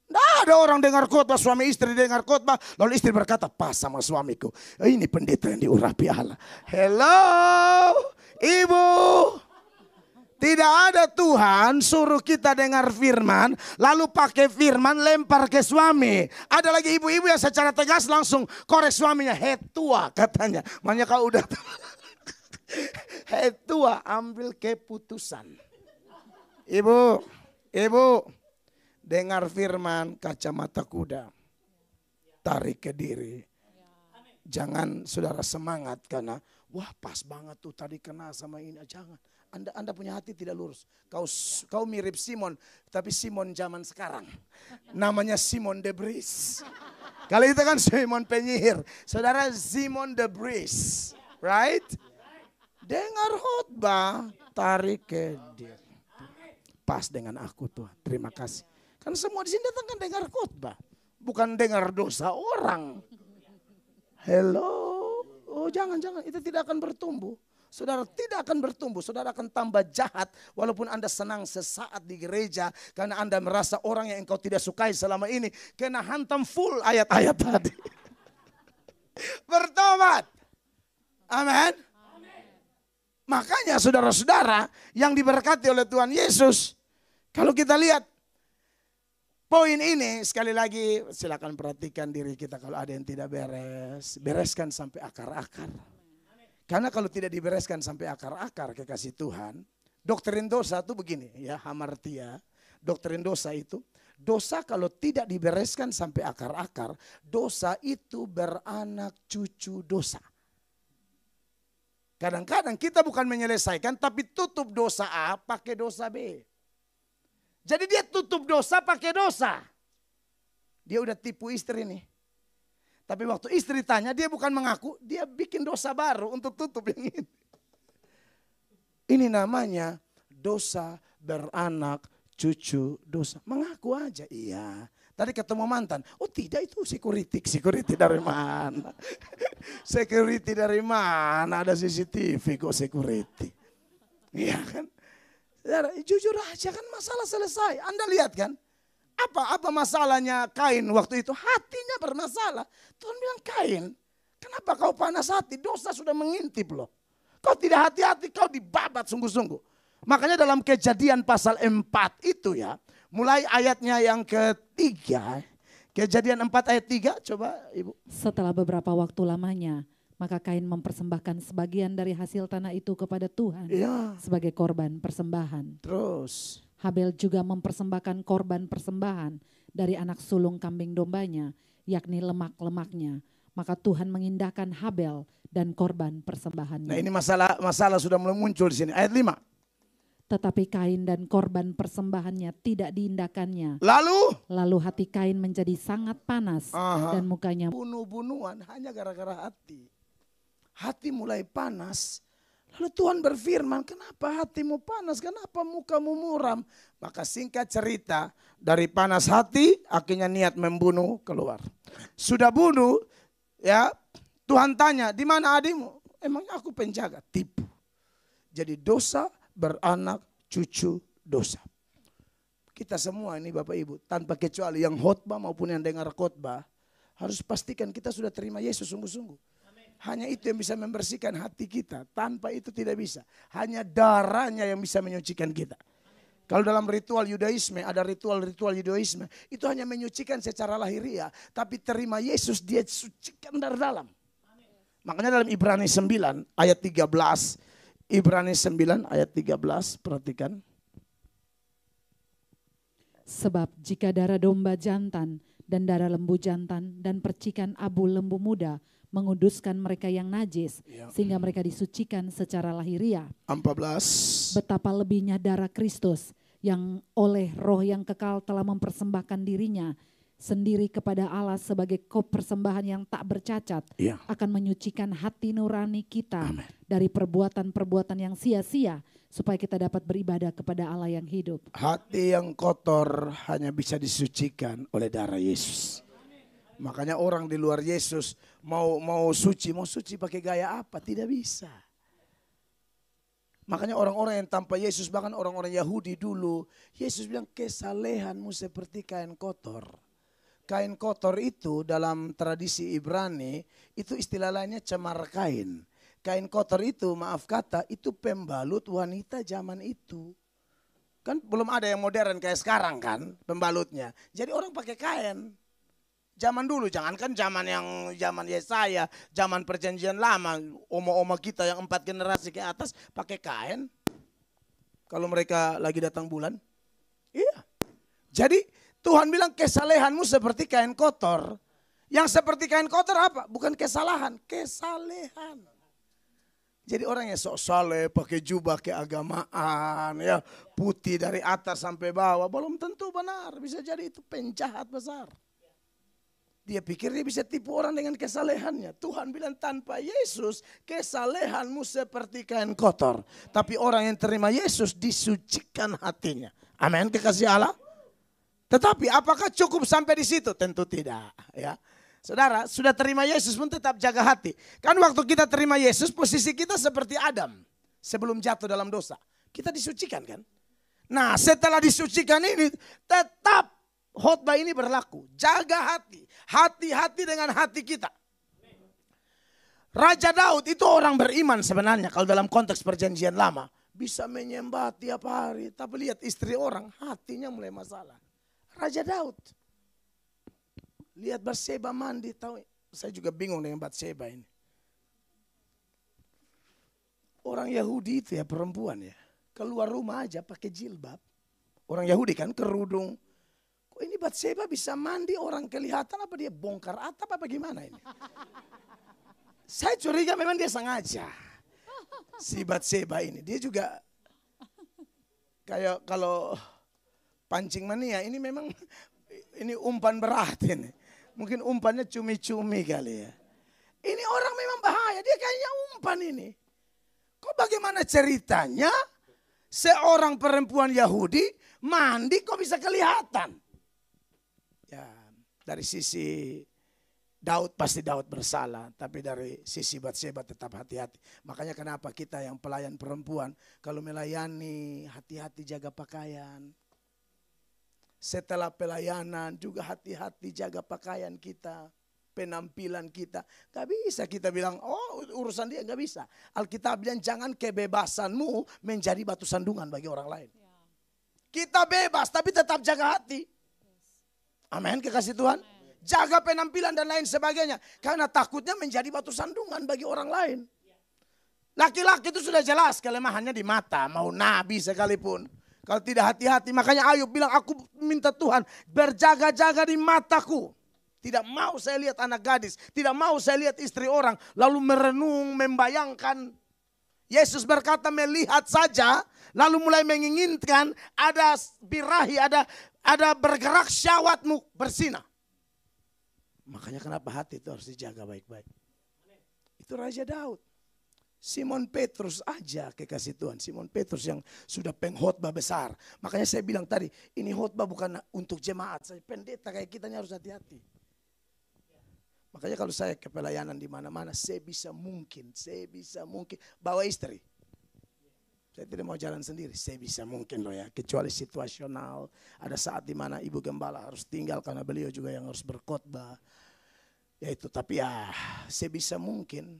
Tidak ada orang dengar khotbah, suami istri dengar khotbah, lalu istri berkata, pas sama suamiku, ini pendeta yang diurapi Allah. Hello, ibu. Tidak ada Tuhan suruh kita dengar firman, lalu pakai firman lempar ke suami. Ada lagi ibu-ibu yang secara tegas langsung korek suaminya. Hei tua katanya. Makanya kau udah hei tua, ambil keputusan. Ibu, dengar firman kacamata kuda. Tarik ke diri. Jangan saudara semangat karena wah pas banget tuh tadi kena sama ini. Jangan. Anda punya hati tidak lurus. Kau mirip Simon, tapi Simon zaman sekarang. Namanya Simon de Bris. Kalau itu kan Simon penyihir. Saudara Simon de Bris. Right? Dengar khotbah, tarik ke dia. Pas dengan aku Tuhan. Terima kasih. Kan semua di sini datang kan dengar khotbah. Bukan dengar dosa orang. Hello. Oh jangan. Itu tidak akan bertumbuh. Saudara tidak akan bertumbuh, saudara akan tambah jahat walaupun Anda senang sesaat di gereja karena Anda merasa orang yang engkau tidak sukai selama ini kena hantam full ayat-ayat tadi. Bertobat. Amin. Makanya saudara-saudara yang diberkati oleh Tuhan Yesus, kalau kita lihat poin ini sekali lagi silakan perhatikan diri kita kalau ada yang tidak beres, bereskan sampai akar-akar. Karena kalau tidak dibereskan sampai akar-akar kekasih Tuhan, doktrin dosa itu begini ya, hamartia. Doktrin dosa itu, dosa kalau tidak dibereskan sampai akar-akar, dosa itu beranak cucu dosa. Kadang-kadang kita bukan menyelesaikan tapi tutup dosa A pakai dosa B. Jadi dia tutup dosa pakai dosa. Dia udah tipu istri nih. Tapi waktu istri tanya, dia bukan mengaku, dia bikin dosa baru untuk tutup yang ini. Ini namanya dosa beranak cucu dosa. Mengaku aja, iya. Tadi ketemu mantan, oh tidak itu security dari mana? Security dari mana? Ada CCTV kok security. Iya kan? Jujur aja kan masalah selesai. Anda lihat kan? Apa masalahnya Kain waktu itu? Hatinya bermasalah. Tuhan bilang Kain, kenapa kau panas hati? Dosa sudah mengintip loh. Kau tidak hati-hati, kau dibabat sungguh-sungguh. Makanya dalam Kejadian pasal 4 itu ya, mulai ayatnya yang ketiga, Kejadian 4 ayat 3, coba Ibu. Setelah beberapa waktu lamanya, maka Kain mempersembahkan sebagian dari hasil tanah itu kepada Tuhan sebagai korban persembahan. Terus Habel juga mempersembahkan korban persembahan dari anak sulung kambing dombanya, yakni lemak-lemaknya. Maka Tuhan mengindahkan Habel dan korban persembahannya. Nah ini masalah sudah mulai muncul di sini. Ayat 5. Tetapi Kain dan korban persembahannya tidak diindahkannya. Lalu hati Kain menjadi sangat panas dan mukanya bunuh-bunuhan hanya gara-gara hati. Hati mulai panas. Lalu Tuhan berfirman, kenapa hatimu panas, kenapa mukamu muram? Maka singkat cerita, dari panas hati akhirnya niat membunuh keluar. Sudah bunuh, ya Tuhan tanya, di mana adikmu? Emangnya aku penjaga? Tipu. Jadi dosa beranak cucu dosa. Kita semua ini Bapak Ibu, tanpa kecuali yang khotbah maupun yang dengar khotbah, harus pastikan kita sudah terima Yesus sungguh-sungguh. Hanya itu yang bisa membersihkan hati kita. Tanpa itu tidak bisa. Hanya darahnya yang bisa menyucikan kita. Kalau dalam ritual Yudaisme, ada ritual Yudaisme. Itu hanya menyucikan secara lahiriah. Tapi terima Yesus, dia sucikan dari dalam. Makanya dalam Ibrani 9 ayat 13. Ibrani 9 ayat 13, perhatikan. Sebab jika darah domba jantan dan darah lembu jantan dan percikan abu lembu muda menguduskan mereka yang najis, sehingga mereka disucikan secara lahiriah. 14. Betapa lebihnya darah Kristus yang oleh roh yang kekal telah mempersembahkan dirinya sendiri kepada Allah sebagai persembahan yang tak bercacat, akan menyucikan hati nurani kita dari perbuatan-perbuatan yang sia-sia, supaya kita dapat beribadah kepada Allah yang hidup. Hati yang kotor hanya bisa disucikan oleh darah Yesus. Makanya orang di luar Yesus mau suci pakai gaya apa? Tidak bisa. Makanya orang-orang yang tanpa Yesus, bahkan orang-orang Yahudi dulu, Yesus bilang kesalehanmu seperti kain kotor. Kain kotor itu dalam tradisi Ibrani itu istilah lainnya cemar kain. Kain kotor itu, maaf kata, itu pembalut wanita zaman itu. Kan belum ada yang modern kayak sekarang kan pembalutnya. Jadi orang pakai kain. Zaman dulu, jangankan zaman Yesaya, zaman perjanjian lama, oma-oma kita yang 4 generasi ke atas pakai kain. Kalau mereka lagi datang bulan. Iya. Jadi Tuhan bilang kesalehanmu seperti kain kotor. Yang seperti kain kotor apa? Bukan kesalahan, kesalehan. Jadi orang yang sok saleh, pakai jubah keagamaan, ya putih dari atas sampai bawah, belum tentu benar. Bisa jadi itu penjahat besar. Dia pikir dia bisa tipu orang dengan kesalehannya. Tuhan bilang tanpa Yesus kesalehanmu seperti kain kotor. Tapi orang yang terima Yesus disucikan hatinya. Amin, kekasih Allah. Tetapi apakah cukup sampai di situ? Tentu tidak. Ya, saudara, sudah terima Yesus pun tetap jaga hati. Kan waktu kita terima Yesus, posisi kita seperti Adam sebelum jatuh dalam dosa. Kita disucikan kan? Nah, setelah disucikan ini tetap khotbah ini berlaku. Jaga hati, hati-hati dengan hati kita. Raja Daud itu orang beriman sebenarnya kalau dalam konteks perjanjian lama. Bisa menyembah tiap hari, tapi lihat istri orang, hatinya mulai masalah. Raja Daud. Lihat Batseba mandi. Tahu, saya juga bingung dengan Batseba ini. Orang Yahudi itu ya perempuan ya. Keluar rumah aja pakai jilbab. Orang Yahudi kan kerudung. Kok ini Batseba bisa mandi, orang kelihatan apa dia bongkar atap apa gimana ini? Saya curiga memang dia sengaja. Si Batseba ini. Dia juga kayak kalau pancing mania ini memang ini umpan berat ini. Mungkin umpannya cumi-cumi kali ya. Ini orang memang bahaya, dia kayaknya umpan ini. Kok bagaimana ceritanya seorang perempuan Yahudi mandi kok bisa kelihatan? Ya, dari sisi Daud pasti Daud bersalah, tapi dari sisi Batseba tetap hati-hati. Makanya kenapa kita yang pelayan perempuan kalau melayani hati-hati jaga pakaian. Setelah pelayanan juga hati-hati jaga pakaian kita, penampilan kita. Gak bisa kita bilang, oh urusan dia, gak bisa. Alkitab bilang jangan kebebasanmu menjadi batu sandungan bagi orang lain. Kita bebas tapi tetap jaga hati. Amin, kekasih Tuhan. Jaga penampilan dan lain sebagainya. Karena takutnya menjadi batu sandungan bagi orang lain. Laki-laki itu sudah jelas kelemahannya di mata, mau nabi sekalipun. Kalau tidak hati-hati, makanya Ayub bilang aku minta Tuhan berjaga-jaga di mataku. Tidak mau saya lihat anak gadis, tidak mau saya lihat istri orang. Lalu merenung, membayangkan. Yesus berkata melihat saja, lalu mulai menginginkan ada birahi, ada bergerak syahwatmu bersinar. Makanya kenapa hati itu harus dijaga baik-baik. Itu Raja Daud. Simon Petrus aja kekasih Tuhan. Simon Petrus yang sudah pengkhotbah besar. Makanya saya bilang tadi, ini khotbah bukan untuk jemaat. Saya pendeta kayak kita harus hati-hati. Makanya kalau saya ke pelayanan di mana-mana, sebisa mungkin bawa istri. Saya tidak mau jalan sendiri, sebisa mungkin loh ya. Kecuali situasional, ada saat di mana ibu gembala harus tinggal karena beliau juga yang harus berkhotbah. Ya itu, tapi ya sebisa mungkin.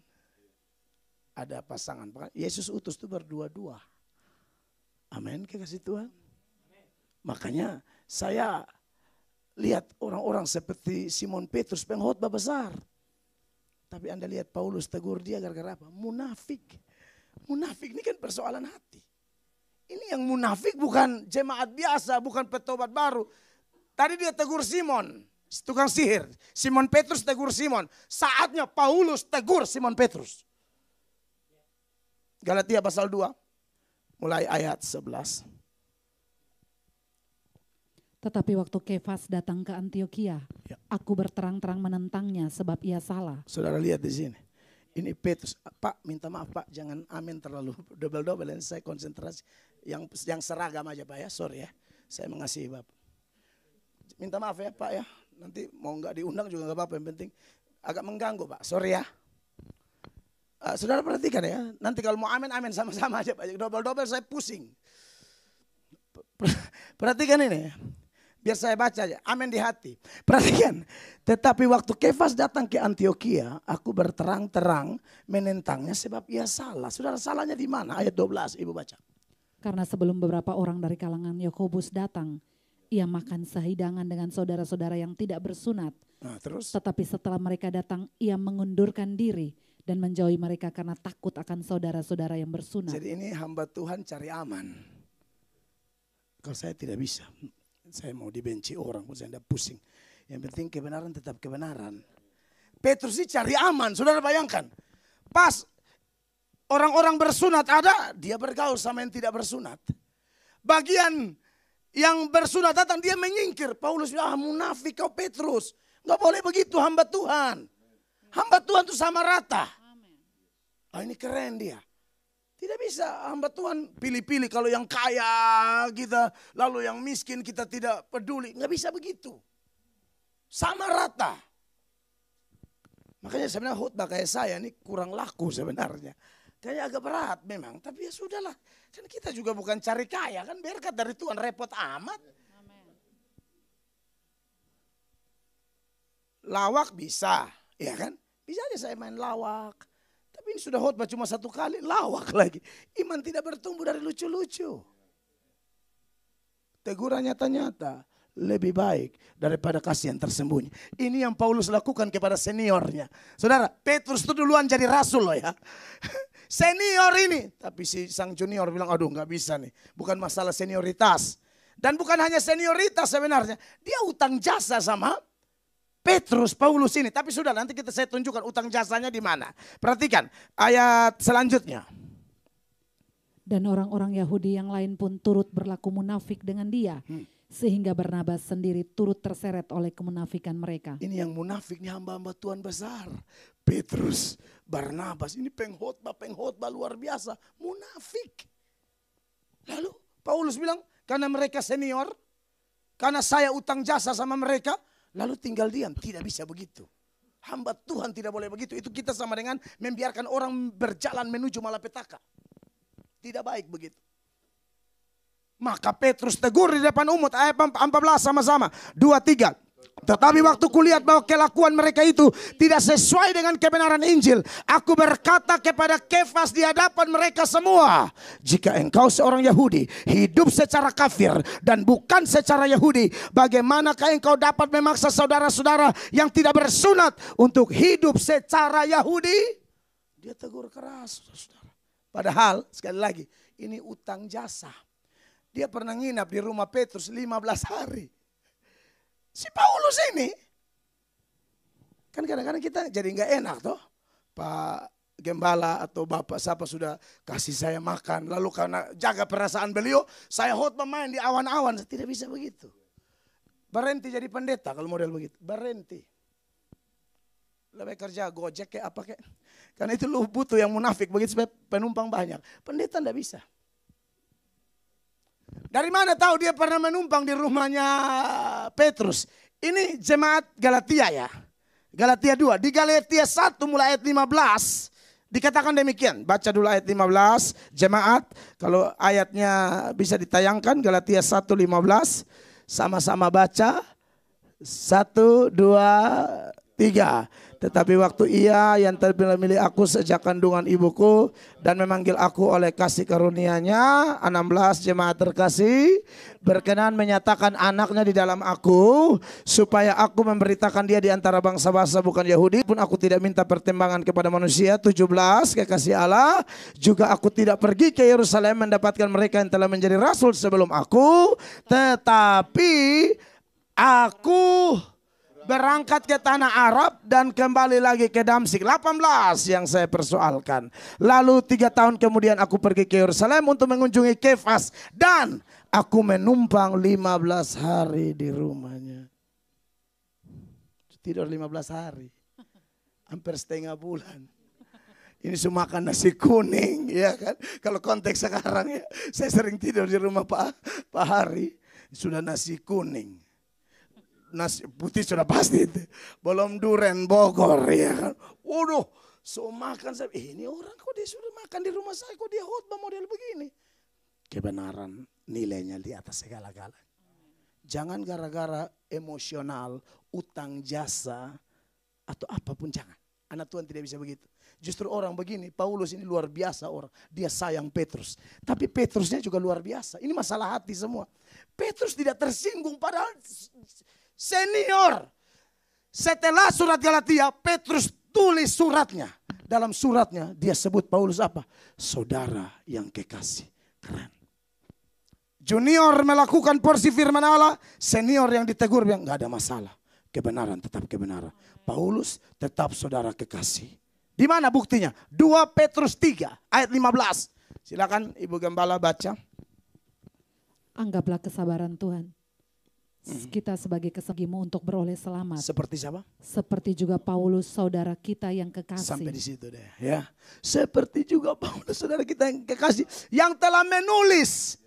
Ada pasangan. Yesus utus itu berdua-dua. Amin, kekasih Tuhan. Makanya saya lihat orang-orang seperti Simon Petrus pengkhotbah besar. Tapi Anda lihat Paulus tegur dia gara-gara apa? Munafik. Munafik ini kan persoalan hati. Ini yang munafik bukan jemaat biasa, bukan petobat baru. Tadi dia tegur Simon, tukang sihir. Simon Petrus tegur Simon. Saatnya Paulus tegur Simon Petrus. Galatia pasal 2, mulai ayat 11. Tetapi waktu Kefas datang ke Antiokhia, aku berterang-terang menentangnya sebab ia salah. Saudara lihat di sini. Ini Petrus, Pak minta maaf Pak, jangan amin terlalu double-double, saya konsentrasi. Yang seragam aja Pak ya, sorry ya. Saya mengasihi Bapak. Minta maaf ya Pak ya, nanti mau nggak diundang juga nggak apa-apa, yang penting agak mengganggu Pak, sorry ya. Saudara perhatikan ya, nanti kalau mau amin sama-sama aja Pak, double-double saya pusing. Perhatikan ini, biar saya baca aja, amin di hati. Perhatikan, tetapi waktu Kefas datang ke Antiokhia, aku berterang-terang menentangnya sebab ia salah. Saudara, salahnya di mana? Ayat 12, Ibu baca. Karena sebelum beberapa orang dari kalangan Yakobus datang, ia makan sehidangan dengan saudara-saudara yang tidak bersunat. Nah, terus? Tetapi setelah mereka datang, ia mengundurkan diri dan menjauhi mereka karena takut akan saudara-saudara yang bersunat. Jadi ini hamba Tuhan cari aman. Kalau saya tidak bisa, saya mau dibenci orang, saya tidak pusing. Yang penting kebenaran tetap kebenaran. Petrus ini cari aman, saudara bayangkan. Pas orang-orang bersunat ada, dia bergaul sama yang tidak bersunat. Bagian yang bersunat datang, dia menyingkir. Paulus bilang, munafik kau Petrus. Gak boleh begitu hamba Tuhan. Hamba Tuhan itu sama rata. Ini keren dia. Tidak bisa hamba Tuhan pilih-pilih, kalau yang kaya kita, lalu yang miskin kita tidak peduli. Gak bisa begitu. Sama rata. Makanya sebenarnya khotbah kayak saya ini kurang laku sebenarnya. Kayaknya agak berat memang, tapi ya sudahlah. Kan kita juga bukan cari kaya, kan berkat dari Tuhan, repot amat. Lawak bisa, ya kan? Bisa aja saya main lawak. Tapi ini sudah khotbah cuma satu kali, lawak lagi. Iman tidak bertumbuh dari lucu-lucu. Teguran nyata-nyata lebih baik daripada kasih yang tersembunyi. Ini yang Paulus lakukan kepada seniornya. Saudara, Petrus itu duluan jadi rasul loh ya. Senior ini. Tapi si sang junior bilang, aduh gak bisa nih. Bukan masalah senioritas. Dan bukan hanya senioritas sebenarnya. Dia utang jasa sama Petrus, Paulus ini. Tapi sudah, nanti saya tunjukkan utang jasanya di mana. Perhatikan ayat selanjutnya. Dan orang-orang Yahudi yang lain pun turut berlaku munafik dengan dia. Sehingga Barnabas sendiri turut terseret oleh kemunafikan mereka. Ini yang munafik, ini hamba-hamba Tuhan besar. Petrus, Barnabas, ini penghotbah luar biasa. Munafik. Lalu Paulus bilang, karena mereka senior, karena saya utang jasa sama mereka, lalu tinggal diam. Tidak bisa begitu. Hamba Tuhan tidak boleh begitu. Itu kita sama dengan membiarkan orang berjalan menuju malapetaka. Tidak baik begitu. Maka Petrus tegur di depan umum, ayat 14 sama-sama. 2-3. Tetapi waktu kulihat bahwa kelakuan mereka itu tidak sesuai dengan kebenaran Injil, aku berkata kepada Kefas di hadapan mereka semua, jika engkau seorang Yahudi hidup secara kafir dan bukan secara Yahudi, bagaimanakah engkau dapat memaksa saudara-saudara yang tidak bersunat untuk hidup secara Yahudi? Dia tegur keras, saudara. Padahal sekali lagi ini utang jasa. Dia pernah nginap di rumah Petrus 15 hari. Si Paulus ini, kan kadang-kadang kita jadi nggak enak toh. Pak Gembala atau Bapak siapa sudah kasih saya makan. Lalu karena jaga perasaan beliau, saya khotbah main di awan-awan. Tidak bisa begitu. Berhenti jadi pendeta kalau model begitu. Berhenti. Lebih kerja Gojek kayak apa kayak. Karena itu lu butuh yang munafik begitu supaya penumpang banyak. Pendeta enggak bisa. Dari mana tahu dia pernah menumpang di rumahnya Petrus? Ini jemaat Galatia ya. Galatia 2. Di Galatia 1 mulai ayat 15 dikatakan demikian. Baca dulu ayat 15 jemaat. Kalau ayatnya bisa ditayangkan Galatia 1 15. Sama-sama baca. 1, 2, 3. Tetapi waktu Ia yang terpilih milih aku sejak kandungan ibuku dan memanggil aku oleh kasih karunia-Nya, 16, jemaat terkasih, berkenan menyatakan anaknya di dalam aku, supaya aku memberitakan dia di antara bangsa-bangsa bukan Yahudi, pun aku tidak minta pertimbangan kepada manusia. 17, kekasih Allah, juga aku tidak pergi ke Yerusalem mendapatkan mereka yang telah menjadi rasul sebelum aku, tetapi aku berangkat ke tanah Arab dan kembali lagi ke Damsyik. 18 yang saya persoalkan. Lalu 3 tahun kemudian aku pergi ke Yerusalem untuk mengunjungi Kefas. Dan aku menumpang 15 hari di rumahnya. Tidur 15 hari. Hampir setengah bulan. Ini semua makan nasi kuning, ya kan? Kalau konteks sekarang ya, saya sering tidur di rumah Pak Hari. Sudah nasi kuning. Nasi putih sudah pasti itu. Belum duren Bogor, ya kan. Waduh, so makan saya. Ini orang kok dia sudah makan di rumah saya, kok dia khotbah model begini. Kebenaran nilainya di atas segala-galanya. Jangan gara-gara emosional, utang jasa, atau apapun jangan. Anak Tuhan tidak bisa begitu. Justru orang begini, Paulus ini luar biasa orang. Dia sayang Petrus. Tapi Petrusnya juga luar biasa. Ini masalah hati semua. Petrus tidak tersinggung padahal senior. Setelah surat Galatia, Petrus tulis suratnya. Dalam suratnya dia sebut Paulus apa? Saudara yang kekasih. Keren. Junior melakukan porsi firman Allah. Senior yang ditegur bilang gak ada masalah. Kebenaran tetap kebenaran. Paulus tetap saudara kekasih. Di mana buktinya? 2 Petrus 3 ayat 15. Silakan Ibu Gembala baca. Anggaplah kesabaran Tuhan. Kita sebagai kesagimu untuk beroleh selamat. Seperti siapa? Seperti juga Paulus saudara kita yang kekasih. Sampai di situ deh ya. Seperti juga Paulus saudara kita yang kekasih. Yang telah menulis.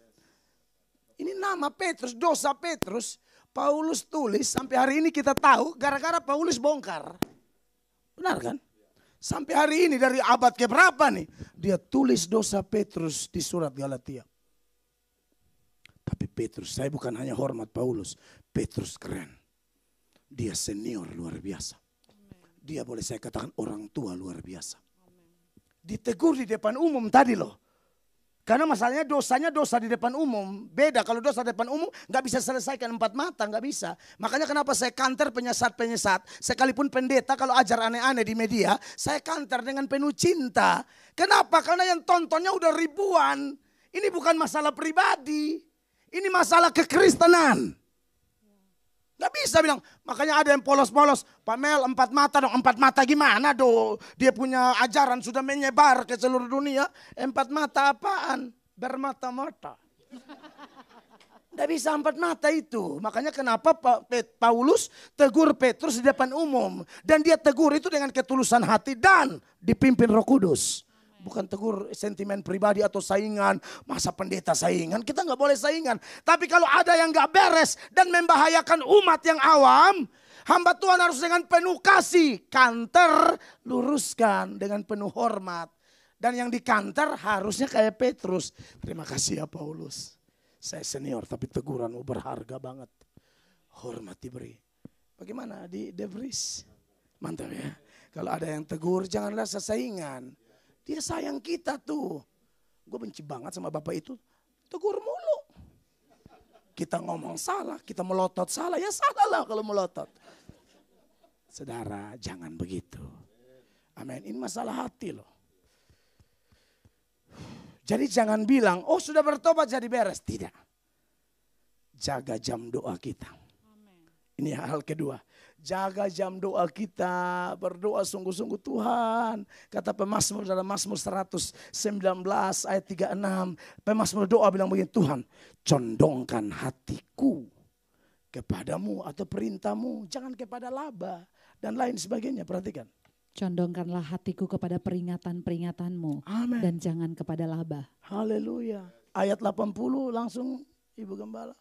Ini nama Petrus, dosa Petrus. Paulus tulis sampai hari ini kita tahu gara-gara Paulus bongkar. Benar kan? Sampai hari ini dari abad keberapa nih. Dia tulis dosa Petrus di surat Galatia. Tapi Petrus, saya bukan hanya hormat Paulus. Petrus keren. Dia senior luar biasa. Dia boleh saya katakan orang tua luar biasa. Ditegur di depan umum tadi loh. Karena masalahnya dosanya dosa di depan umum. Beda kalau dosa di depan umum gak bisa selesaikan 4 mata, gak bisa. Makanya kenapa saya kanter penyesat-penyesat. Sekalipun pendeta kalau ajar aneh-aneh di media, saya kanter dengan penuh cinta. Kenapa? Karena yang tontonnya udah ribuan. Ini bukan masalah pribadi. Ini masalah kekristenan. Gak bisa bilang, makanya ada yang polos-polos. Pak Mel 4 mata dong, 4 mata gimana dong. Dia punya ajaran sudah menyebar ke seluruh dunia. 4 mata apaan? Bermata-mata. Gak bisa 4 mata itu. Makanya kenapa Paulus tegur Petrus di depan umum. Dan dia tegur itu dengan ketulusan hati dan dipimpin Roh Kudus. Bukan tegur sentimen pribadi atau saingan. Masa pendeta saingan? Kita gak boleh saingan. Tapi kalau ada yang gak beres dan membahayakan umat yang awam, hamba Tuhan harus dengan penuh kasih kanter, luruskan dengan penuh hormat. Dan yang dikanter harusnya kayak Petrus. Terima kasih ya Paulus. Saya senior tapi teguranmu berharga banget. Hormat diberi. Bagaimana di De Vries? Mantap ya. Kalau ada yang tegur janganlah sesaingan. Dia sayang kita tuh. Gue benci banget sama bapak itu. Tegur mulu. Kita ngomong salah, kita melotot salah. Ya salah lah kalau melotot. Saudara, jangan begitu. Amin. Ini masalah hati loh. Jadi jangan bilang, oh sudah bertobat jadi beres. Tidak. Jaga jam doa kita. Ini hal kedua. Jaga jam doa kita, berdoa sungguh-sungguh Tuhan. Kata pemazmur dalam Mazmur 119 ayat 36. Pemazmur doa bilang begini, Tuhan condongkan hatiku kepadamu atau perintahmu. Jangan kepada laba dan lain sebagainya, perhatikan. Condongkanlah hatiku kepada peringatan-peringatanmu. Amen. Dan jangan kepada laba. Haleluya. Ayat 80 langsung Ibu Gembala.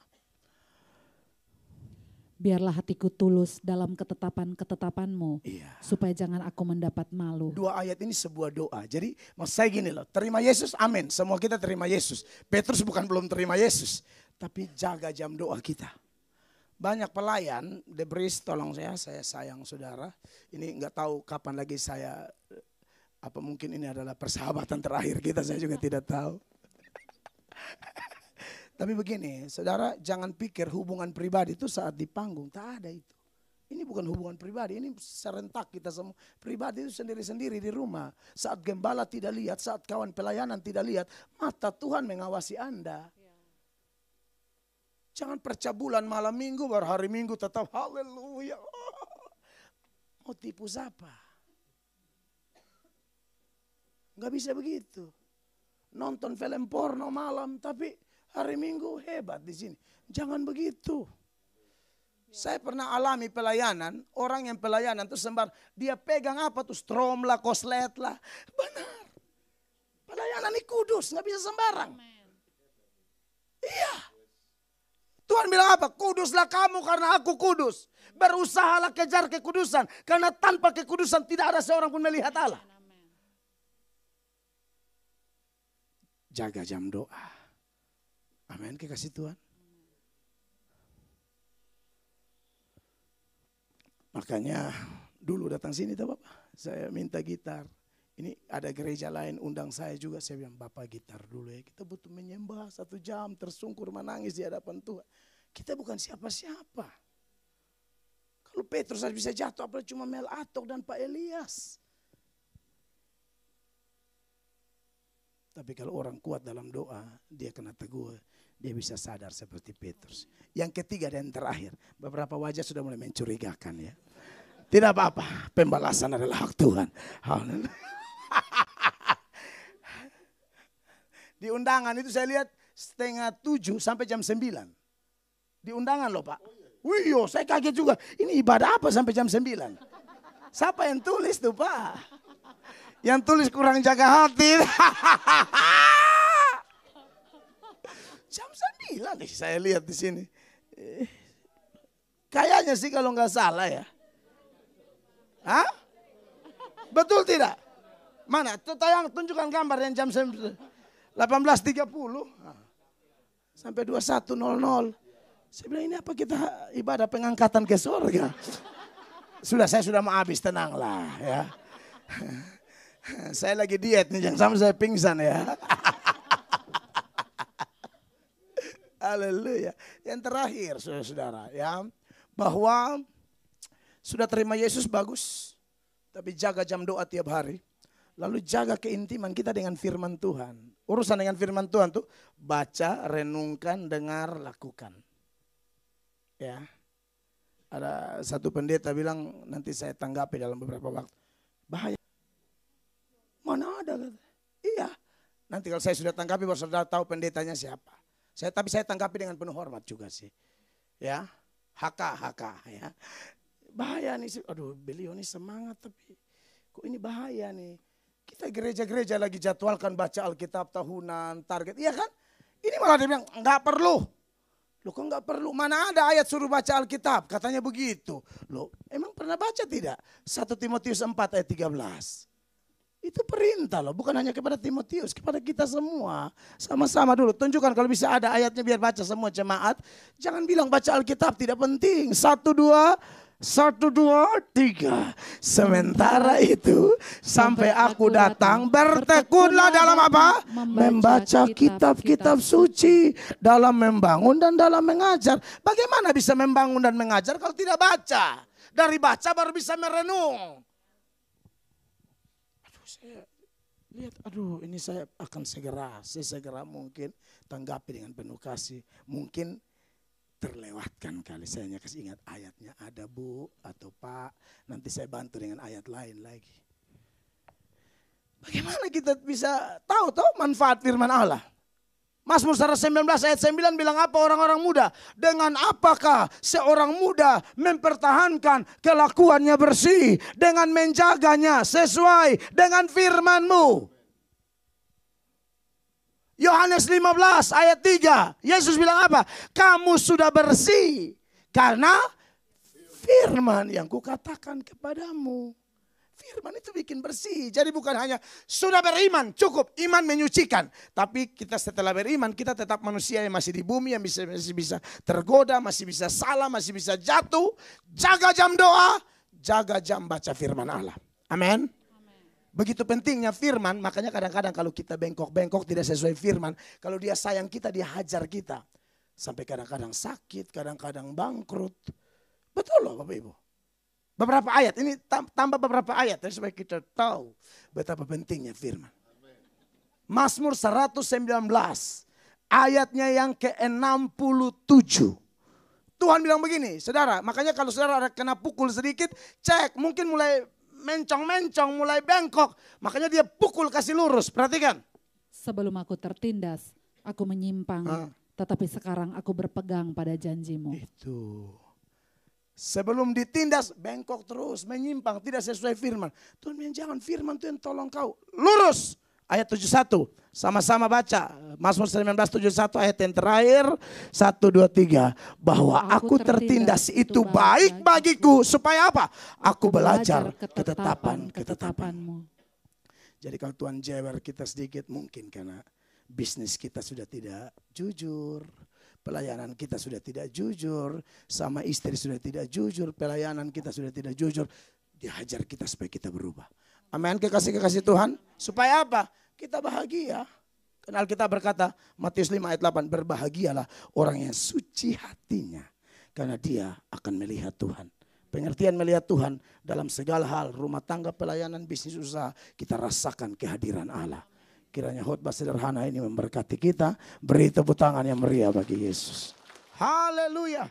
Biarlah hatiku tulus dalam ketetapan-ketetapanmu. Iya. Supaya jangan aku mendapat malu. 2 ayat ini sebuah doa. Jadi maksud saya gini loh. Terima Yesus, amin. Semua kita terima Yesus. Petrus bukan belum terima Yesus. Tapi jaga jam doa kita. Banyak pelayan, Debris tolong saya sayang saudara. Ini nggak tahu kapan lagi saya, apa mungkin ini adalah persahabatan terakhir kita, saya juga tidak tahu. Tapi begini, saudara jangan pikir hubungan pribadi itu saat di panggung, tak ada itu. Ini bukan hubungan pribadi, ini serentak kita semua. Pribadi itu sendiri-sendiri di rumah. Saat gembala tidak lihat, saat kawan pelayanan tidak lihat, mata Tuhan mengawasi Anda. Jangan percabulan malam minggu, baru hari minggu tetap haleluya. Mau tipu siapa? Gak bisa begitu. Nonton film porno malam, tapi hari minggu hebat di sini. Jangan begitu. Saya pernah alami pelayanan, orang yang pelayanan itu sembar, dia pegang apa tuh, strom lah, koslet lah. Benar. Pelayanan ini kudus, gak bisa sembarang. Iya. Tuhan bilang apa? Kuduslah kamu karena aku kudus. Berusahalah kejar kekudusan. Karena tanpa kekudusan tidak ada seorang pun melihat Allah. Jaga jam doa. Amin, kekasih Tuhan. Makanya dulu datang sini tuh Bapak. Saya minta gitar. Ini ada gereja lain undang saya juga. Saya bilang, Bapak gitar dulu ya. Kita butuh menyembah 1 jam tersungkur menangis di hadapan Tuhan. Kita bukan siapa-siapa. Kalau Petrus bisa jatuh, apalagi cuma Mel Atok dan Pak Elias. Tapi kalau orang kuat dalam doa, dia kena tegur. Dia bisa sadar seperti Petrus. Yang ketiga dan terakhir, beberapa wajah sudah mulai mencurigakan ya. Tidak apa-apa, pembalasan adalah hak Tuhan. Di undangan itu saya lihat 6:30 sampai jam 9. Di undangan loh Pak. Wih, saya kaget juga. Ini ibadah apa sampai jam 9? Siapa yang tulis tuh Pak? Yang tulis kurang jaga hati. Jam 9 nih saya lihat di sini. Kayaknya sih kalau nggak salah ya. Hah? Betul tidak? Mana? Tayang tunjukkan gambar yang jam 18.30 sampai 21.00. Saya bilang ini apa kita ibadah pengangkatan ke surga? Saya sudah mau habis, tenanglah ya. Saya lagi diet nih, jangan sampai saya pingsan ya. Haleluya. Yang terakhir saudara-saudara ya, bahwa sudah terima Yesus bagus, tapi jaga jam doa tiap hari. Lalu jaga keintiman kita dengan firman Tuhan. Urusan dengan firman Tuhan tuh baca, renungkan, dengar, lakukan. Ya. Ada satu pendeta bilang nanti saya tanggapi dalam beberapa waktu. Bahaya. Mana ada? Iya. Nanti kalau saya sudah tanggapi baru saudara tahu pendetanya siapa. Tapi saya tanggapi dengan penuh hormat juga sih. Ya. HK ya. Bahaya nih. Aduh, beliau ini semangat tapi kok ini bahaya nih. Kita gereja-gereja lagi jadwalkan baca Alkitab tahunan, target. Iya kan? Ini malah dia bilang, enggak perlu. Loh kok enggak perlu? Mana ada ayat suruh baca Alkitab? Katanya begitu. Loh emang pernah baca tidak? 1 Timotius 4 ayat 13. Itu perintah loh, bukan hanya kepada Timotius, kepada kita semua. Sama-sama dulu, tunjukkan kalau bisa ada ayatnya biar baca semua jemaat. Jangan bilang baca Alkitab tidak penting. 1, 2, 3. Sementara itu sampai aku datang bertekunlah dalam apa? Membaca kitab-kitab suci. Dalam membangun dan dalam mengajar. Bagaimana bisa membangun dan mengajar kalau tidak baca? Dari baca baru bisa merenung. Saya lihat, ini saya akan segera mungkin tanggapi dengan penuh kasih. Mungkin terlewatkan kali, saya hanya kasih ingat ayatnya. Ada Bu atau Pak, nanti saya bantu dengan ayat lain lagi. Bagaimana kita bisa tahu manfaat firman Allah? Mazmur 119 ayat 9 bilang apa orang-orang muda? Dengan apakah seorang muda mempertahankan kelakuannya bersih? Dengan menjaganya sesuai dengan firman-Mu. Yohanes 15 ayat 3. Yesus bilang apa? Kamu sudah bersih karena firman yang kukatakan kepadamu. Firman itu bikin bersih. Jadi bukan hanya sudah beriman, cukup iman menyucikan. Tapi kita setelah beriman, kita tetap manusia yang masih di bumi, yang masih bisa tergoda, masih bisa salah, masih bisa jatuh. Jaga jam doa, jaga jam baca firman Allah. Amin. Begitu pentingnya firman, makanya kadang-kadang kalau kita bengkok-bengkok tidak sesuai firman. Kalau dia sayang kita, dia hajar kita. Sampai kadang-kadang sakit, kadang-kadang bangkrut. Betul loh Bapak Ibu. Beberapa ayat, ini tambah beberapa ayat supaya kita tahu betapa pentingnya firman. Mazmur 119, ayatnya yang ke-67. Tuhan bilang begini, saudara, makanya kalau saudara ada kena pukul sedikit, cek, mungkin mulai mencong-mencong, mulai bengkok. Makanya dia pukul kasih lurus, perhatikan. Sebelum aku tertindas, aku menyimpang, tetapi sekarang aku berpegang pada janjimu. Itu. Sebelum ditindas, bengkok terus, menyimpang, tidak sesuai firman. Tuhan bilang jangan, firman Tuhan tolong kau. Lurus, ayat 71. Sama-sama baca, Mazmur 19:71 ayat yang terakhir. 1, 2, 3. Bahwa aku tertindas itu baik bagiku. Supaya apa? Aku belajar ketetapan-ketetapanmu. Jadi kalau Tuhan jewer kita sedikit mungkin karena bisnis kita sudah tidak jujur. Pelayanan kita sudah tidak jujur, sama istri sudah tidak jujur, pelayanan kita sudah tidak jujur. Dihajar kita supaya kita berubah. Amin, kekasih-kekasih Tuhan. Supaya apa? Kita bahagia. Karena Alkitab berkata, Matius 5 ayat 8, berbahagialah orang yang suci hatinya. Karena dia akan melihat Tuhan. Pengertian melihat Tuhan dalam segala hal, rumah tangga, pelayanan, bisnis usaha, kita rasakan kehadiran Allah. Kiranya khotbah sederhana ini memberkati kita. Beri tepuk tangan yang meriah bagi Yesus. Haleluya.